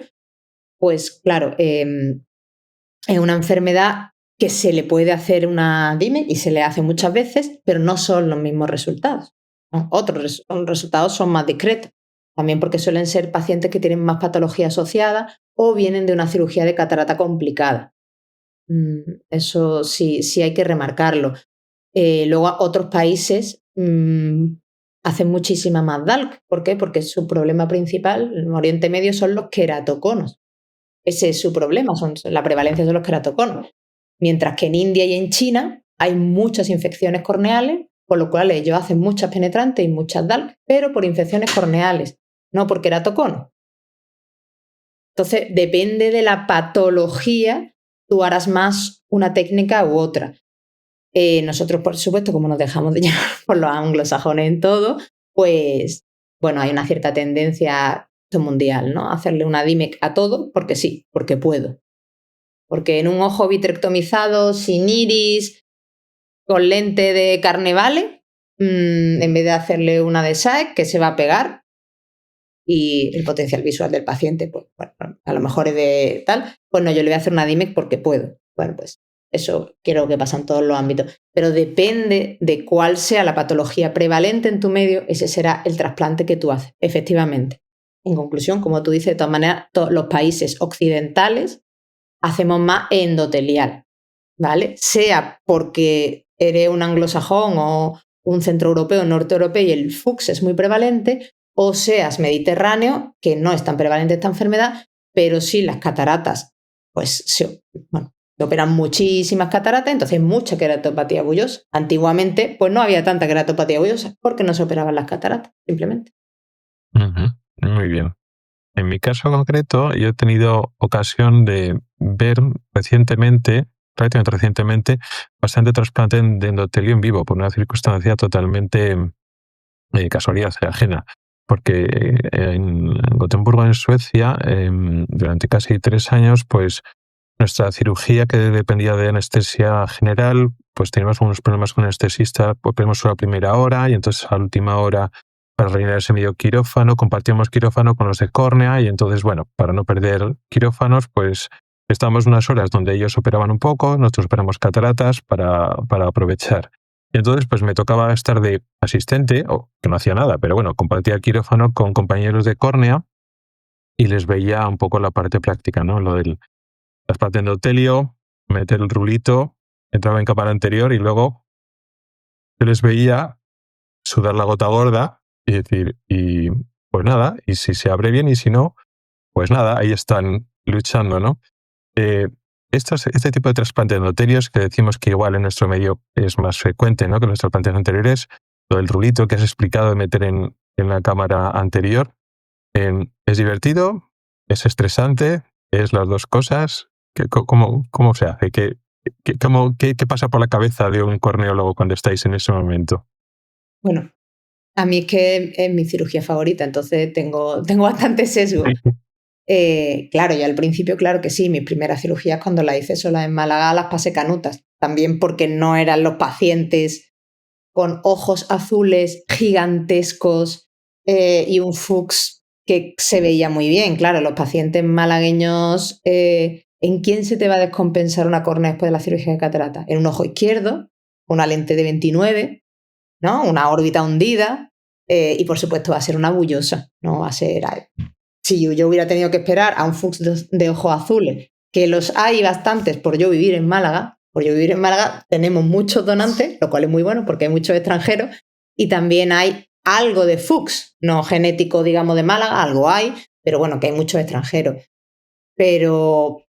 pues claro, es una enfermedad que se le puede hacer una DIME y se le hace muchas veces, pero no son los mismos resultados, ¿no? Otros resultados son más discretos, también porque suelen ser pacientes que tienen más patología asociada o vienen de una cirugía de catarata complicada. Eso sí hay que remarcarlo. Luego otros países hacen muchísima más DALC. ¿Por qué? Porque su problema principal en Oriente Medio son los queratoconos. ese es su problema, la prevalencia de los queratoconos. Mientras que en India y en China hay muchas infecciones corneales, por lo cual ellos hacen muchas penetrantes y muchas DALC, pero por infecciones corneales, no por queratoconos. Entonces, depende de la patología, tú harás más una técnica u otra. Nosotros, por supuesto, como nos dejamos de llevar por los anglosajones en todo, pues, bueno, hay una cierta tendencia mundial, ¿no? Hacerle una DIMEC a todo, porque sí, porque puedo. Porque en un ojo vitrectomizado, sin iris, con lente de carnevale, en vez de hacerle una de SAEC, que se va a pegar, y el potencial visual del paciente, pues, bueno, a lo mejor es de tal, pues no, yo le voy a hacer una DIMEC porque puedo. Bueno, pues eso creo que pasa en todos los ámbitos, pero depende de cuál sea la patología prevalente en tu medio, ese será el trasplante que tú haces, efectivamente. En conclusión, como tú dices, de todas maneras, todos los países occidentales hacemos más endotelial, ¿vale? Sea porque eres un anglosajón o un centroeuropeo, norte europeo y el FUX es muy prevalente, o seas mediterráneo, que no es tan prevalente esta enfermedad, pero sí las cataratas, pues se operan muchísimas cataratas, entonces mucha queratopatía bullosa. Antiguamente, pues no había tanta queratopatía bullosa porque no se operaban las cataratas, simplemente. Muy bien. En mi caso concreto, yo he tenido ocasión de ver relativamente bastante trasplante de endotelio en vivo, por una circunstancia totalmente casualidad ajena. Porque en Gotemburgo, en Suecia, durante casi 3 años, pues nuestra cirugía, que dependía de anestesia general, pues teníamos unos problemas con el anestesista, operamos solo a primera hora y entonces a la última hora, para rellenar ese medio quirófano, compartíamos quirófano con los de córnea y entonces, bueno, para no perder quirófanos, pues estábamos unas horas donde ellos operaban un poco, nosotros operamos cataratas para aprovechar. Y entonces, pues me tocaba estar de asistente, o que no hacía nada, pero bueno, compartía quirófano con compañeros de córnea y les veía un poco la parte práctica, ¿no? Lo del trasplante endotelio, meter el rulito, entraba en cámara anterior y luego yo les veía sudar la gota gorda y decir, y pues nada, y si se abre bien y si no, pues nada, ahí están luchando, ¿no? Este tipo de trasplantes endotelios, que decimos que igual en nuestro medio es más frecuente, ¿no?, que los trasplantes anteriores, lo del rulito que has explicado de meter en la cámara anterior, es divertido, es estresante, es las dos cosas. ¿Cómo se hace? ¿Qué pasa por la cabeza de un corneólogo cuando estáis en ese momento? Bueno, a mí es que es mi cirugía favorita, entonces tengo bastante sesgo. Claro, yo al principio, claro que sí, mis primeras cirugías cuando las hice solas en Málaga las pasé canutas, también porque no eran los pacientes con ojos azules gigantescos y un FUX que se veía muy bien. Claro, los pacientes malagueños, ¿en quién se te va a descompensar una córnea después de la cirugía de catarata? En un ojo izquierdo, una lente de 29, ¿no? Una órbita hundida y por supuesto va a ser una bullosa, no va a ser... Si yo hubiera tenido que esperar a un FUX de ojos azules, que los hay bastantes por yo vivir en Málaga, tenemos muchos donantes, lo cual es muy bueno porque hay muchos extranjeros, y también hay algo de FUX, no genético, digamos, de Málaga, algo hay, pero bueno, que hay muchos extranjeros. Pero,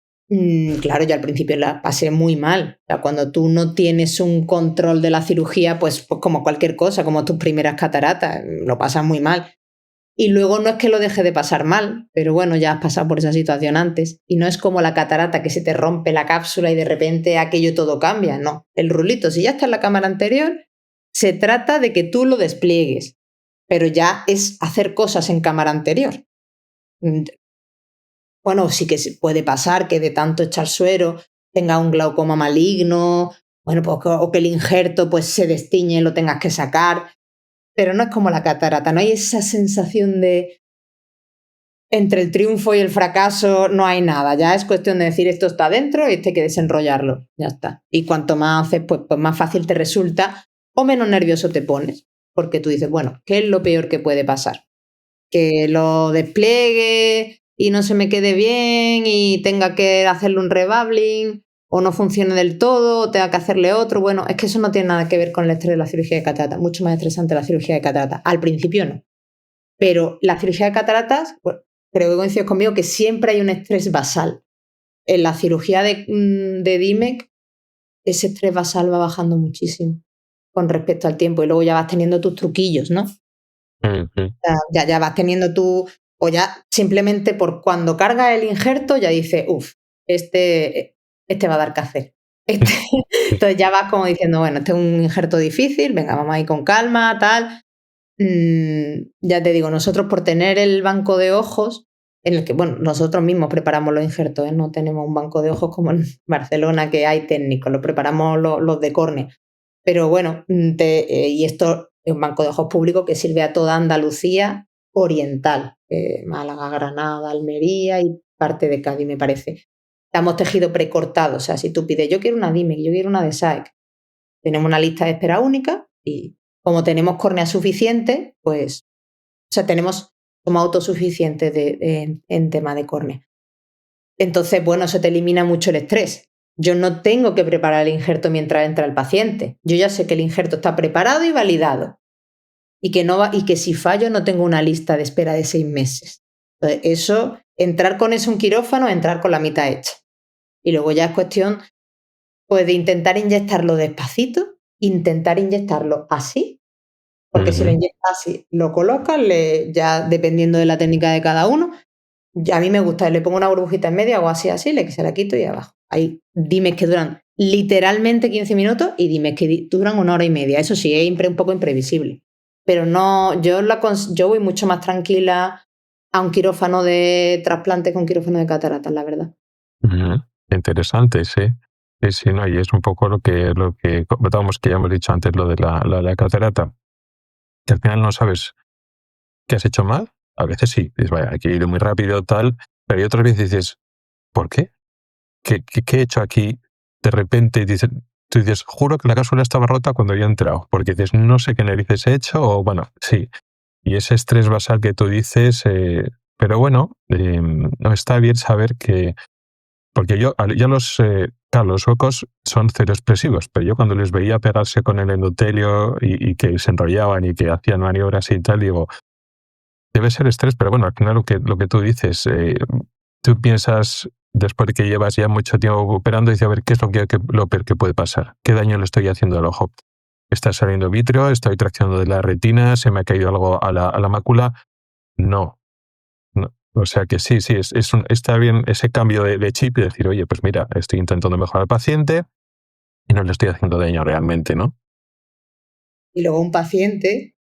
claro, yo al principio la pasé muy mal. O sea, cuando tú no tienes un control de la cirugía, pues como cualquier cosa, como tus primeras cataratas, lo pasas muy mal. Y luego no es que lo deje de pasar mal, pero bueno, ya has pasado por esa situación antes. Y no es como la catarata que se te rompe la cápsula y de repente aquello todo cambia. No, el rulito, si ya está en la cámara anterior, se trata de que tú lo despliegues, pero ya es hacer cosas en cámara anterior. Bueno, sí que puede pasar que de tanto echar suero tenga un glaucoma maligno, bueno, pues, o que el injerto pues se destiñe y lo tengas que sacar. Pero no es como la catarata, no hay esa sensación de entre el triunfo y el fracaso no hay nada, ya es cuestión de decir esto está dentro y este hay que desenrollarlo, ya está. Y cuanto más haces, pues más fácil te resulta o menos nervioso te pones, porque tú dices, bueno, ¿qué es lo peor que puede pasar? Que lo despliegue y no se me quede bien y tenga que hacerle un rebabbling o no funcione del todo, o tenga que hacerle otro. Bueno, es que eso no tiene nada que ver con el estrés de la cirugía de catarata. Mucho más estresante la cirugía de catarata. Al principio no. Pero la cirugía de cataratas, pues, creo que coincides conmigo que siempre hay un estrés basal. en la cirugía de DIMEC, ese estrés basal va bajando muchísimo con respecto al tiempo y luego ya vas teniendo tus truquillos, ¿no? Ya vas teniendo o ya simplemente por cuando carga el injerto ya dices, este va a dar que hacer. Entonces ya vas como diciendo, bueno, este es un injerto difícil, venga, vamos a ir con calma, tal. Ya te digo, nosotros por tener el banco de ojos, en el que, bueno, nosotros mismos preparamos los injertos, no tenemos un banco de ojos como en Barcelona que hay técnicos, lo preparamos los de córnea. Pero bueno, y esto es un banco de ojos público que sirve a toda Andalucía oriental, Málaga, Granada, Almería y parte de Cádiz, me parece. Estamos tejido precortado, o sea, si tú pides, yo quiero una DIMEC, yo quiero una de SAEC, tenemos una lista de espera única y como tenemos córnea suficiente, pues, o sea, somos autosuficientes en tema de córnea. Entonces, bueno, eso te elimina mucho el estrés. Yo no tengo que preparar el injerto mientras entra el paciente. Yo ya sé que el injerto está preparado y validado. Y que si fallo no tengo una lista de espera de 6 meses. Entonces, entrar con eso en quirófano, entrar con la mitad hecha. Y luego ya es cuestión pues, de intentar inyectarlo despacito, intentar inyectarlo así, porque si lo inyectas así, lo colocas, ya dependiendo de la técnica de cada uno. A mí me gusta, le pongo una burbujita en medio, hago así, se la quito y abajo. Hay DIMEC que duran literalmente 15 minutos y DIMEC que duran 1 hora y media. Eso sí, es un poco imprevisible. Pero no, yo voy mucho más tranquila a un quirófano de trasplante que un quirófano de cataratas, la verdad. Interesante, sí. Sí, no, y es un poco lo que comentábamos, que ya hemos dicho antes, lo de la catarata, que al final no sabes qué has hecho mal. A veces sí, dices, vaya, aquí he ido muy rápido, tal, pero hay otras veces dices, ¿por qué? ¿Qué he hecho aquí? De repente tú dices, juro que la cápsula estaba rota cuando había entrado, porque dices, no sé qué narices he hecho, o bueno, sí. Y ese estrés basal que tú dices, pero bueno, no está bien saber que, porque ya los huecos son cero expresivos, pero yo cuando les veía pegarse con el endotelio y que se enrollaban y que hacían maniobras y tal, digo, debe ser estrés, pero bueno, al final lo que tú dices, tú piensas, después de que llevas ya mucho tiempo operando, dices, a ver, ¿qué es lo peor que puede pasar? ¿Qué daño le estoy haciendo al ojo? ¿Está saliendo vitrio? ¿Estoy traccionando de la retina? ¿Se me ha caído algo a la mácula? No. O sea que sí, está bien ese cambio de chip y decir, oye, pues mira, estoy intentando mejorar al paciente y no le estoy haciendo daño realmente, ¿no? Y luego un paciente,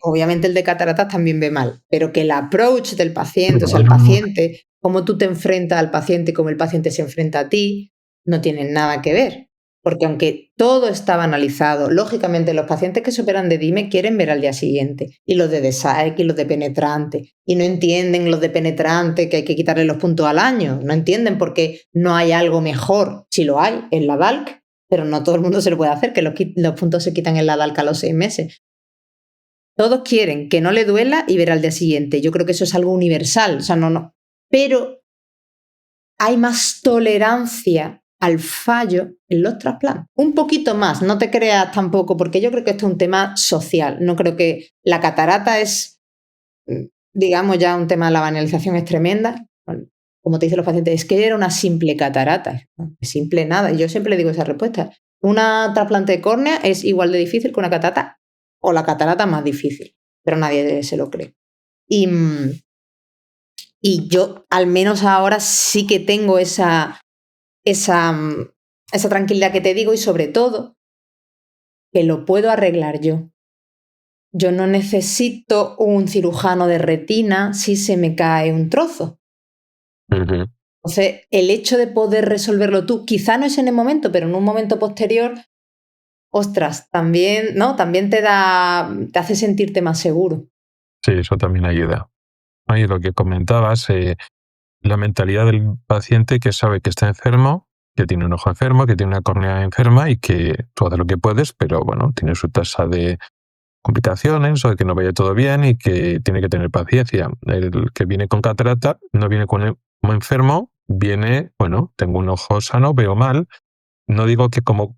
obviamente el de cataratas también ve mal, pero que el approach del paciente, o sea, el paciente, cómo tú te enfrentas al paciente y cómo el paciente se enfrenta a ti, no tienen nada que ver. Porque aunque todo está banalizado, lógicamente los pacientes que se operan de DIME quieren ver al día siguiente, y los de DESAEC y los de penetrante, y no entienden los de penetrante que hay que quitarle los puntos al año, no entienden por qué no hay algo mejor, si lo hay, en la DALC, pero no todo el mundo se lo puede hacer, que los puntos se quitan en la DALC a los 6 meses. Todos quieren que no le duela y ver al día siguiente. Yo creo que eso es algo universal, o sea, no. Pero hay más tolerancia al fallo en los trasplantes. Un poquito más, no te creas tampoco, porque yo creo que esto es un tema social. No creo que la catarata es, digamos, ya un tema de la banalización es tremenda. Como te dicen los pacientes, es que era una simple catarata. Simple nada. Y yo siempre le digo esa respuesta. Una trasplante de córnea es igual de difícil que una catarata o la catarata más difícil, pero nadie se lo cree. Y yo, al menos ahora, sí que tengo esa tranquilidad que te digo y sobre todo que lo puedo arreglar yo. Yo no necesito un cirujano de retina si se me cae un trozo. Entonces, el hecho de poder resolverlo tú, quizá no es en el momento, pero en un momento posterior, ostras, también, ¿no? También te hace sentirte más seguro. Sí, eso también ayuda. Y lo que comentabas, la mentalidad del paciente que sabe que está enfermo, que tiene un ojo enfermo, que tiene una córnea enferma y que tú haces lo que puedes, pero bueno, tiene su tasa de complicaciones o de que no vaya todo bien y que tiene que tener paciencia. El que viene con catarata no viene como enfermo, viene, bueno, tengo un ojo sano, veo mal. No digo que como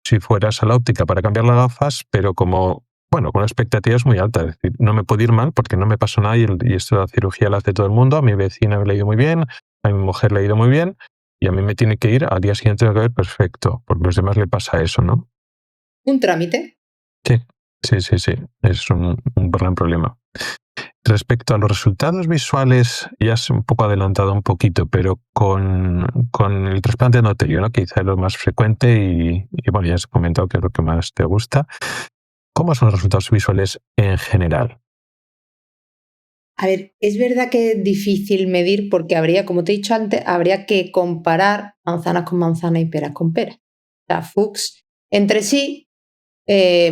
si fueras a la óptica para cambiar las gafas, pero como, bueno, con expectativas muy altas. Es decir, no me puede ir mal porque no me pasó nada y esto de la cirugía la hace todo el mundo. A mi vecina le ha ido muy bien, a mi mujer le ha ido muy bien y a mí me tiene que ir, al día siguiente tengo que ver perfecto, porque a los demás le pasa eso, ¿no? Un trámite. Sí, es un gran problema. Respecto a los resultados visuales, ya has un poco adelantado un poquito, pero con el trasplante endotelio, ¿no? Quizá es lo más frecuente y bueno, ya has comentado que es lo que más te gusta. ¿Cómo son los resultados visuales en general? A ver, es verdad que es difícil medir porque habría, como te he dicho antes, habría que comparar manzanas con manzanas y peras con peras. O sea, Fuchs entre sí,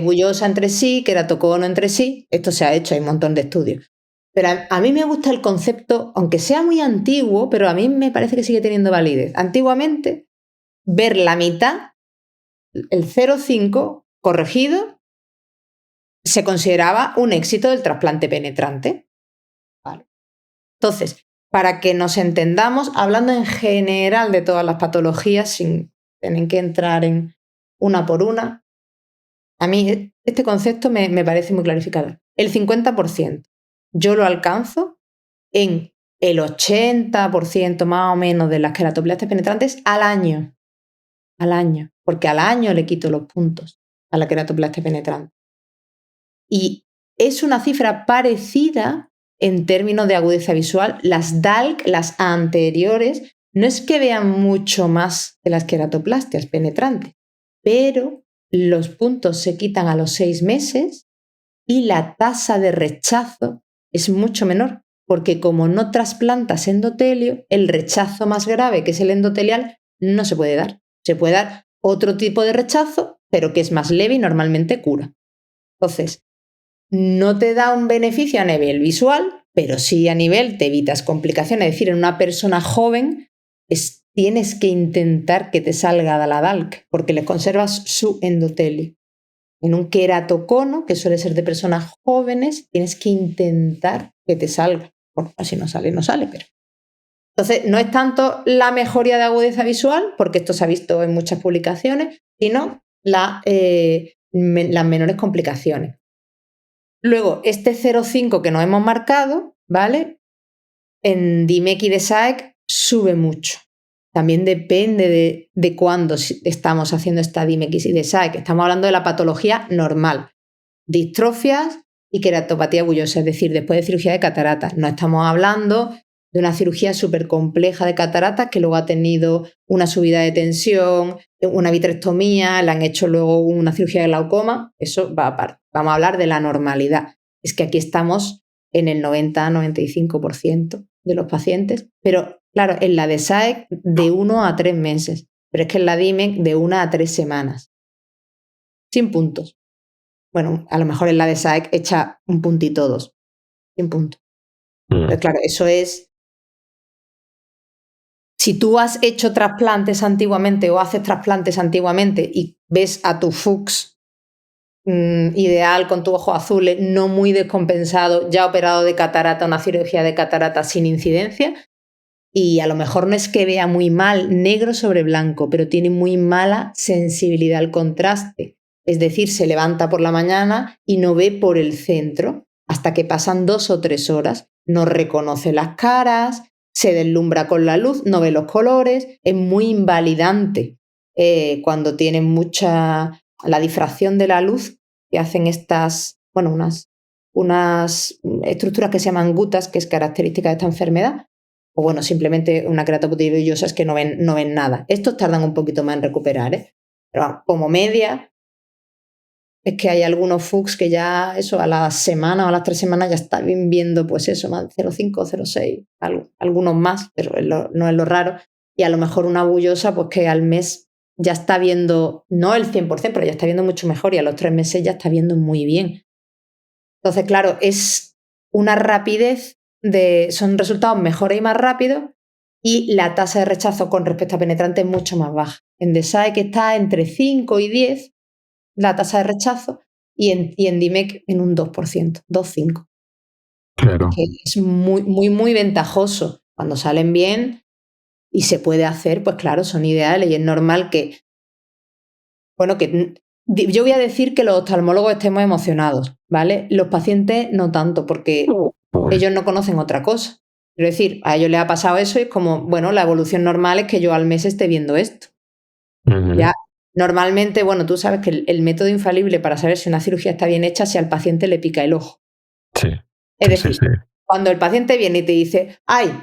Bullosa entre sí, Queratocono entre sí. Esto se ha hecho, hay un montón de estudios. Pero a mí me gusta el concepto, aunque sea muy antiguo, pero a mí me parece que sigue teniendo validez. Antiguamente, ver la mitad, el 0,5 corregido, se consideraba un éxito del trasplante penetrante. Vale. Entonces, para que nos entendamos, hablando en general de todas las patologías, sin tener que entrar en una por una, a mí este concepto me parece muy clarificador. El 50% yo lo alcanzo en el 80% más o menos de las queratoplastas penetrantes al año. Al año. Porque al año le quito los puntos a la queratoplastia penetrante. Y es una cifra parecida en términos de agudeza visual. Las DALC, las anteriores, no es que vean mucho más que las queratoplastias penetrantes, pero los puntos se quitan a los 6 meses y la tasa de rechazo es mucho menor, porque como no trasplantas endotelio, el rechazo más grave, que es el endotelial, no se puede dar. Se puede dar otro tipo de rechazo, pero que es más leve y normalmente cura. Entonces, no te da un beneficio a nivel visual, pero sí a nivel te evitas complicaciones. Es decir, en una persona joven tienes que intentar que te salga de la DALC, porque le conservas su endotelio. En un queratocono, que suele ser de personas jóvenes, tienes que intentar que te salga. Bueno, si no sale, no sale, pero... Entonces, no es tanto la mejoría de agudeza visual, porque esto se ha visto en muchas publicaciones, sino las menores complicaciones. Luego, este 0,5 que nos hemos marcado, ¿vale? En DIMEC y DSAEC sube mucho. También depende de cuándo estamos haciendo esta DIMEC y DSAEC. Estamos hablando de la patología normal, distrofias y queratopatía bullosa, es decir, después de cirugía de cataratas. No estamos hablando de una cirugía súper compleja de cataratas que luego ha tenido una subida de tensión, una vitrectomía, le han hecho luego una cirugía de glaucoma. Eso va aparte. Vamos a hablar de la normalidad. Es que aquí estamos en el 90-95% de los pacientes, pero claro, en la de SAEC de 1 a 3 meses, pero es que en la DIMEC de 1 a 3 semanas, sin puntos. Bueno, a lo mejor en la de SAEC echa un puntito o dos, sin puntos. Pero claro, eso es... Si tú has hecho trasplantes antiguamente o haces trasplantes antiguamente y ves a tu Fuchs ideal con tu ojo azul, no muy descompensado, ya operado de catarata, una cirugía de catarata sin incidencia, y a lo mejor no es que vea muy mal negro sobre blanco, pero tiene muy mala sensibilidad al contraste. Es decir, se levanta por la mañana y no ve por el centro hasta que pasan 2 o 3 horas. No reconoce las caras, se deslumbra con la luz, no ve los colores, es muy invalidante cuando tiene mucha... la difracción de la luz que hacen estas, bueno, unas estructuras que se llaman gutas, que es característica de esta enfermedad, o bueno, simplemente una queratopatía bullosa es que no ven nada. Estos tardan un poquito más en recuperar, ¿eh? Pero vamos, como media, es que hay algunos Fuchs que ya eso a la semana o a las 3 semanas ya están viendo pues eso, más 0,5, 0,6, algunos más, pero no es lo raro. Y a lo mejor una bullosa pues que al mes ya está viendo, no el 100%, pero ya está viendo mucho mejor y a los 3 meses ya está viendo muy bien. Entonces, claro, es una rapidez son resultados mejores y más rápidos y la tasa de rechazo con respecto a penetrante es mucho más baja. En DSAE que está entre 5 y 10 la tasa de rechazo y en DIMEC en un 2%, 2,5%. Claro. Que es muy, muy, muy ventajoso. Cuando salen bien y se puede hacer, pues claro, son ideales y es normal que, bueno, que yo voy a decir que los oftalmólogos estemos emocionados, ¿vale? Los pacientes no tanto, porque ellos no conocen otra cosa. Quiero decir, a ellos les ha pasado eso y es como, bueno, la evolución normal es que yo al mes esté viendo esto. Ya, normalmente, bueno, tú sabes que el método infalible para saber si una cirugía está bien hecha es si al paciente le pica el ojo. Sí. Es decir, cuando el paciente viene y te dice, ay,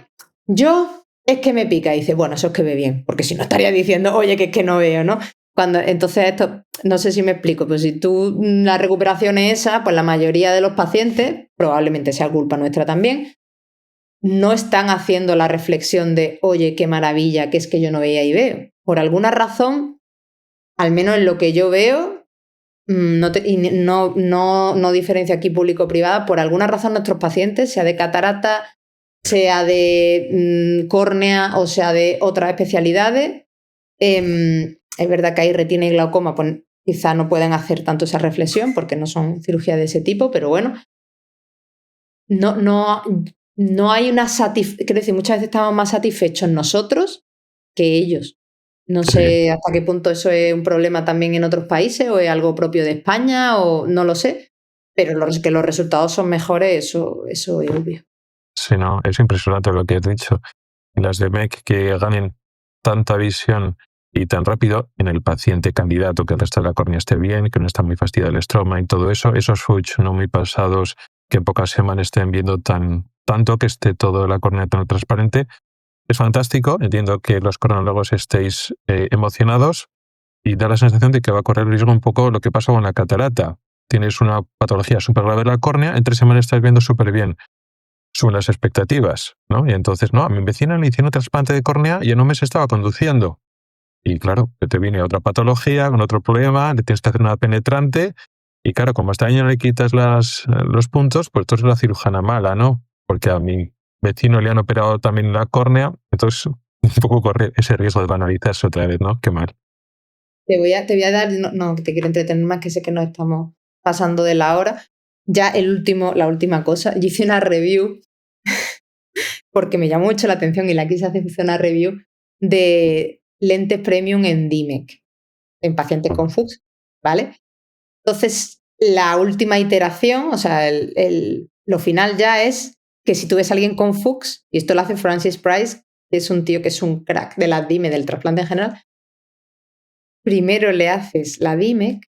yo es que me pica, y dice, bueno, eso es que ve bien, porque si no estaría diciendo, oye, que es que no veo, ¿no? Entonces esto, no sé si me explico, pero si la recuperación es esa, pues la mayoría de los pacientes, probablemente sea culpa nuestra también, no están haciendo la reflexión de, oye, qué maravilla, que es que yo no veía y veo. Por alguna razón, al menos en lo que yo veo, no diferencia aquí público-privada, por alguna razón nuestros pacientes, sea de catarata, sea de córnea o sea de otras especialidades, es verdad que hay retina y glaucoma, pues quizá no pueden hacer tanto esa reflexión porque no son cirugías de ese tipo, pero bueno, no hay una satisfacción. Quiero decir, muchas veces estamos más satisfechos nosotros que ellos. No sé hasta qué punto eso es un problema también en otros países o es algo propio de España o no lo sé, pero que los resultados son mejores, eso es obvio. Sí, no, es impresionante lo que has dicho. Las de MEC que ganen tanta visión y tan rápido en el paciente candidato, que el resto de la córnea esté bien, que no está muy fastidiado el estroma y todo eso, esos fuchs no muy pasados, que en pocas semanas estén viendo tanto que esté toda la córnea tan transparente, es fantástico. Entiendo que los cronólogos estéis emocionados y da la sensación de que va a correr riesgo un poco lo que pasó con la catarata. Tienes una patología súper grave de la córnea, en 3 semanas estás viendo súper bien. Son las expectativas, ¿no? Y entonces, no, a mi vecina le hicieron trasplante de córnea y en un mes estaba conduciendo. Y claro, que te viene otra patología, con otro problema, le tienes que hacer una penetrante y claro, como a este año le quitas los puntos, pues tú eres la cirujana mala, ¿no? Porque a mi vecino le han operado también la córnea, entonces un poco corre ese riesgo de banalizarse otra vez, ¿no? Qué mal. Te voy a dar, no, que te quiero entretener más, que sé que nos estamos pasando de la hora. Ya la última cosa, yo hice una review porque me llamó mucho la atención y la quise hacer una review de lentes premium en DIMEC, en pacientes con Fuchs, ¿vale? Entonces, la última iteración, o sea, lo final ya es que si tú ves a alguien con Fuchs, y esto lo hace Francis Price, que es un tío que es un crack de la DIME, del trasplante en general, primero le haces la DIMEC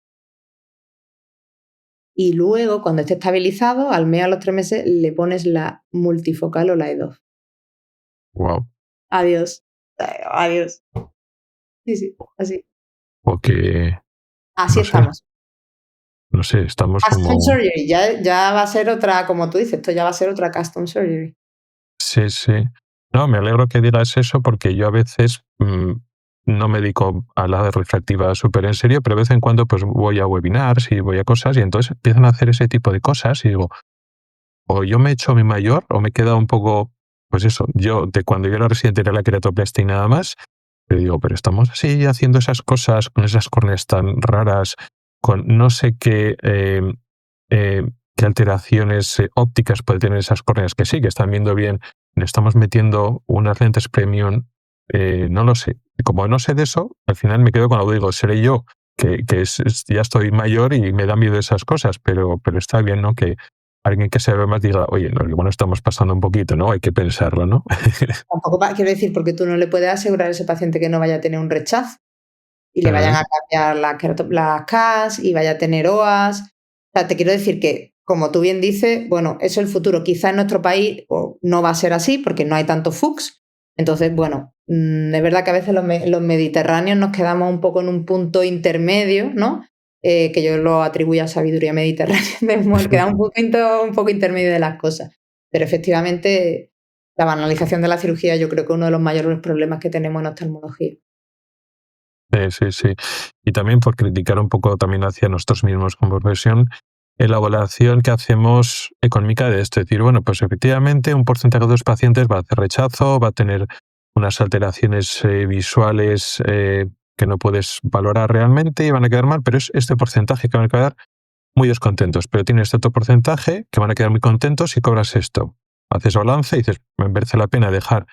y luego, cuando esté estabilizado, al mes a los 3 meses, le pones la multifocal o la EDOF. Wow. Adiós. Adiós. Sí, así. Porque... Así no estamos. No sé, estamos custom como... surgery, ya va a ser otra, como tú dices, esto ya va a ser otra custom surgery. Sí, sí. No, me alegro que digas eso porque yo a veces no me dedico a la refractiva súper en serio, pero de vez en cuando pues voy a webinars y voy a cosas y entonces empiezan a hacer ese tipo de cosas y digo, o yo me he hecho mi mayor o me he quedado un poco, pues eso, yo de cuando yo era residente era la queratoplastia y nada más, pero digo, pero estamos así haciendo esas cosas con esas córneas tan raras, con no sé qué alteraciones ópticas puede tener esas córneas, que sí, que están viendo bien, le estamos metiendo unas lentes premium, no lo sé. Y como no sé de eso, al final me quedo con lo que digo, seré yo, que ya estoy mayor y me da miedo esas cosas, pero está bien, ¿no? Que alguien que sabe más diga, oye, no, bueno, estamos pasando un poquito, ¿no? Hay que pensarlo, ¿no? Tampoco quiero decir, porque tú no le puedes asegurar a ese paciente que no vaya a tener un rechazo y le vayan a cambiar las CAS y vaya a tener OAS. O sea, te quiero decir que, como tú bien dices, bueno, eso es el futuro. Quizá en nuestro país no va a ser así porque no hay tanto Fuchs. Entonces, bueno, es verdad que a veces los mediterráneos nos quedamos un poco en un punto intermedio, ¿no? Que yo lo atribuyo a sabiduría mediterránea, queda un poco intermedio de las cosas. Pero efectivamente, la banalización de la cirugía yo creo que es uno de los mayores problemas que tenemos en oftalmología. Sí, sí. Y también por criticar un poco también hacia nosotros mismos como profesión, en la evaluación que hacemos económica de esto. Es decir, bueno, pues efectivamente un porcentaje de los pacientes va a hacer rechazo, va a tener unas alteraciones visuales que no puedes valorar realmente y van a quedar mal, pero es este porcentaje que van a quedar muy descontentos. Pero tienes este otro porcentaje que van a quedar muy contentos si cobras esto. Haces balance y dices, me merece la pena dejar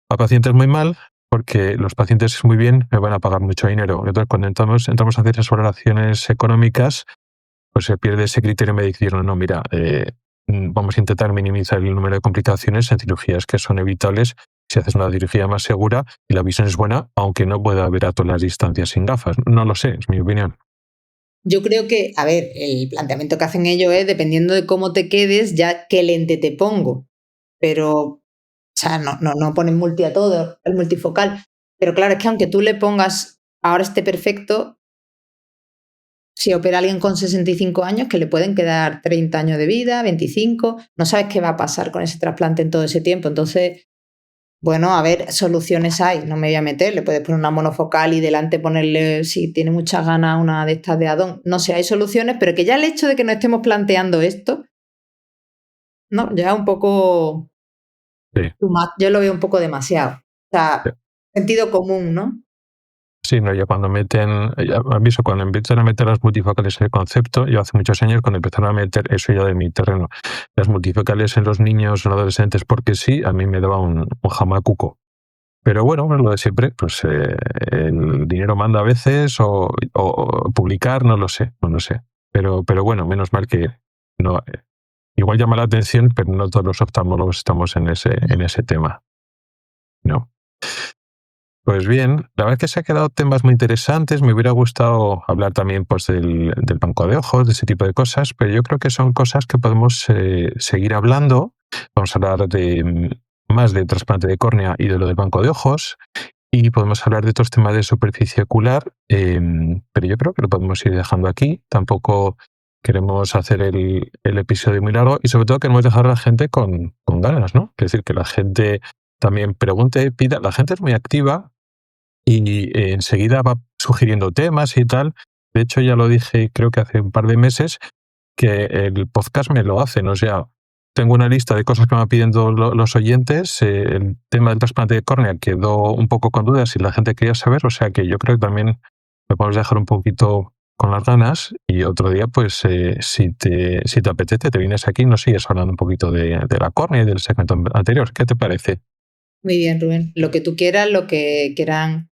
a pacientes muy mal porque los pacientes muy bien me van a pagar mucho dinero. Entonces, cuando entramos a hacer esas valoraciones económicas, pues se pierde ese criterio de decir, no, mira, vamos a intentar minimizar el número de complicaciones en cirugías que son evitables si haces una cirugía más segura y la visión es buena, aunque no pueda ver a todas las distancias sin gafas. No lo sé, es mi opinión. Yo creo que, a ver, el planteamiento que hacen ellos es, dependiendo de cómo te quedes, ya qué lente te pongo. Pero, o sea, no ponen multi a todo, el multifocal. Pero claro, es que aunque tú le pongas ahora esté perfecto, si opera a alguien con 65 años, que le pueden quedar 30 años de vida, 25, no sabes qué va a pasar con ese trasplante en todo ese tiempo. Entonces, bueno, a ver, soluciones hay, no me voy a meter, le puedes poner una monofocal y delante ponerle, si tiene muchas ganas, una de estas de add-on. No sé, hay soluciones, pero que ya el hecho de que no estemos planteando esto, no, ya un poco, Sí. yo lo veo un poco demasiado. O sea, Sí. Sentido común, ¿no? Sí, no, ya cuando aviso, cuando empiezan a meter las multifocales en el concepto, yo hace muchos años cuando empezaron a meter eso ya de mi terreno, las multifocales en los niños o en adolescentes, porque sí, a mí me daba un jamacuco. Pero bueno, pues lo de siempre, pues el dinero manda a veces o publicar, no lo sé. Pero bueno, menos mal que no. Igual llama la atención, pero no todos los oftalmólogos estamos en ese tema. No. Pues bien, la verdad es que se han quedado temas muy interesantes. Me hubiera gustado hablar también pues, del banco de ojos, de ese tipo de cosas, pero yo creo que son cosas que podemos seguir hablando. Vamos a hablar más de trasplante de córnea y de lo del banco de ojos, y podemos hablar de otros temas de superficie ocular, pero yo creo que lo podemos ir dejando aquí. Tampoco queremos hacer el episodio muy largo y sobre todo queremos dejar a la gente con ganas, ¿no? Es decir, que la gente también pregunte, pida. La gente es muy activa y enseguida va sugiriendo temas y tal. De hecho, ya lo dije, creo que hace un par de meses, que el podcast me lo hacen. O sea, tengo una lista de cosas que me van pidiendo los oyentes. El tema del trasplante de córnea quedó un poco con dudas y la gente quería saber. O sea, que yo creo que también me podemos dejar un poquito con las ganas y otro día, pues, si te apetece, te vienes aquí y nos sigues hablando un poquito de la córnea y del segmento anterior. ¿Qué te parece? Muy bien, Rubén. Lo que tú quieras, lo que quieran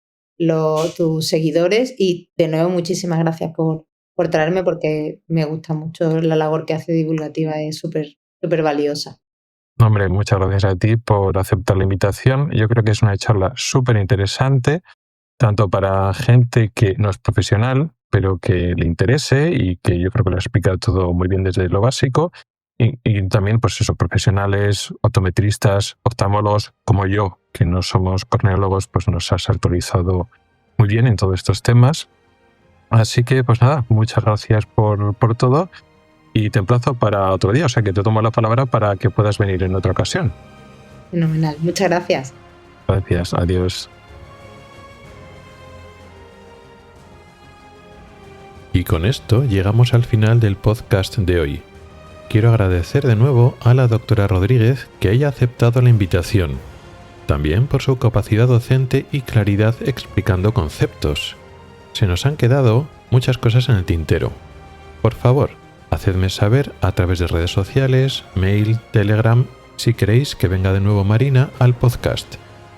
tus seguidores, y de nuevo muchísimas gracias por traerme, porque me gusta mucho la labor que hace divulgativa, es súper valiosa. Hombre, muchas gracias a ti por aceptar la invitación. Yo creo que es una charla súper interesante, tanto para gente que no es profesional, pero que le interese y que yo creo que lo explica todo muy bien desde lo básico. Y también, pues eso, profesionales, optometristas, oftalmólogos como yo, que no somos corneólogos, pues nos has actualizado muy bien en todos estos temas. Así que, pues nada, muchas gracias por todo y te emplazo para otro día. O sea, que te tomo la palabra para que puedas venir en otra ocasión. Fenomenal. Muchas gracias. Gracias. Adiós. Y con esto llegamos al final del podcast de hoy. Quiero agradecer de nuevo a la doctora Rodríguez que haya aceptado la invitación, también por su capacidad docente y claridad explicando conceptos. Se nos han quedado muchas cosas en el tintero. Por favor, hacedme saber a través de redes sociales, mail, Telegram, si queréis que venga de nuevo Marina al podcast,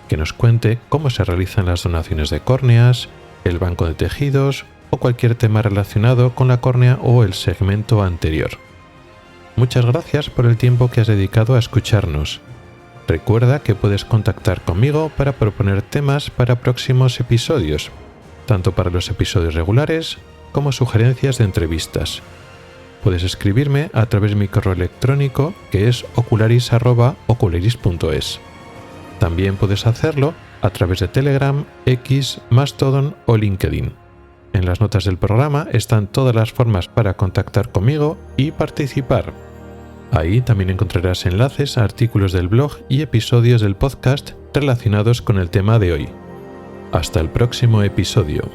que nos cuente cómo se realizan las donaciones de córneas, el banco de tejidos o cualquier tema relacionado con la córnea o el segmento anterior. Muchas gracias por el tiempo que has dedicado a escucharnos. Recuerda que puedes contactar conmigo para proponer temas para próximos episodios, tanto para los episodios regulares como sugerencias de entrevistas. Puedes escribirme a través de mi correo electrónico, que es ocularis@ocularis.es. También puedes hacerlo a través de Telegram, X, Mastodon o LinkedIn. En las notas del programa están todas las formas para contactar conmigo y participar. Ahí también encontrarás enlaces a artículos del blog y episodios del podcast relacionados con el tema de hoy. Hasta el próximo episodio.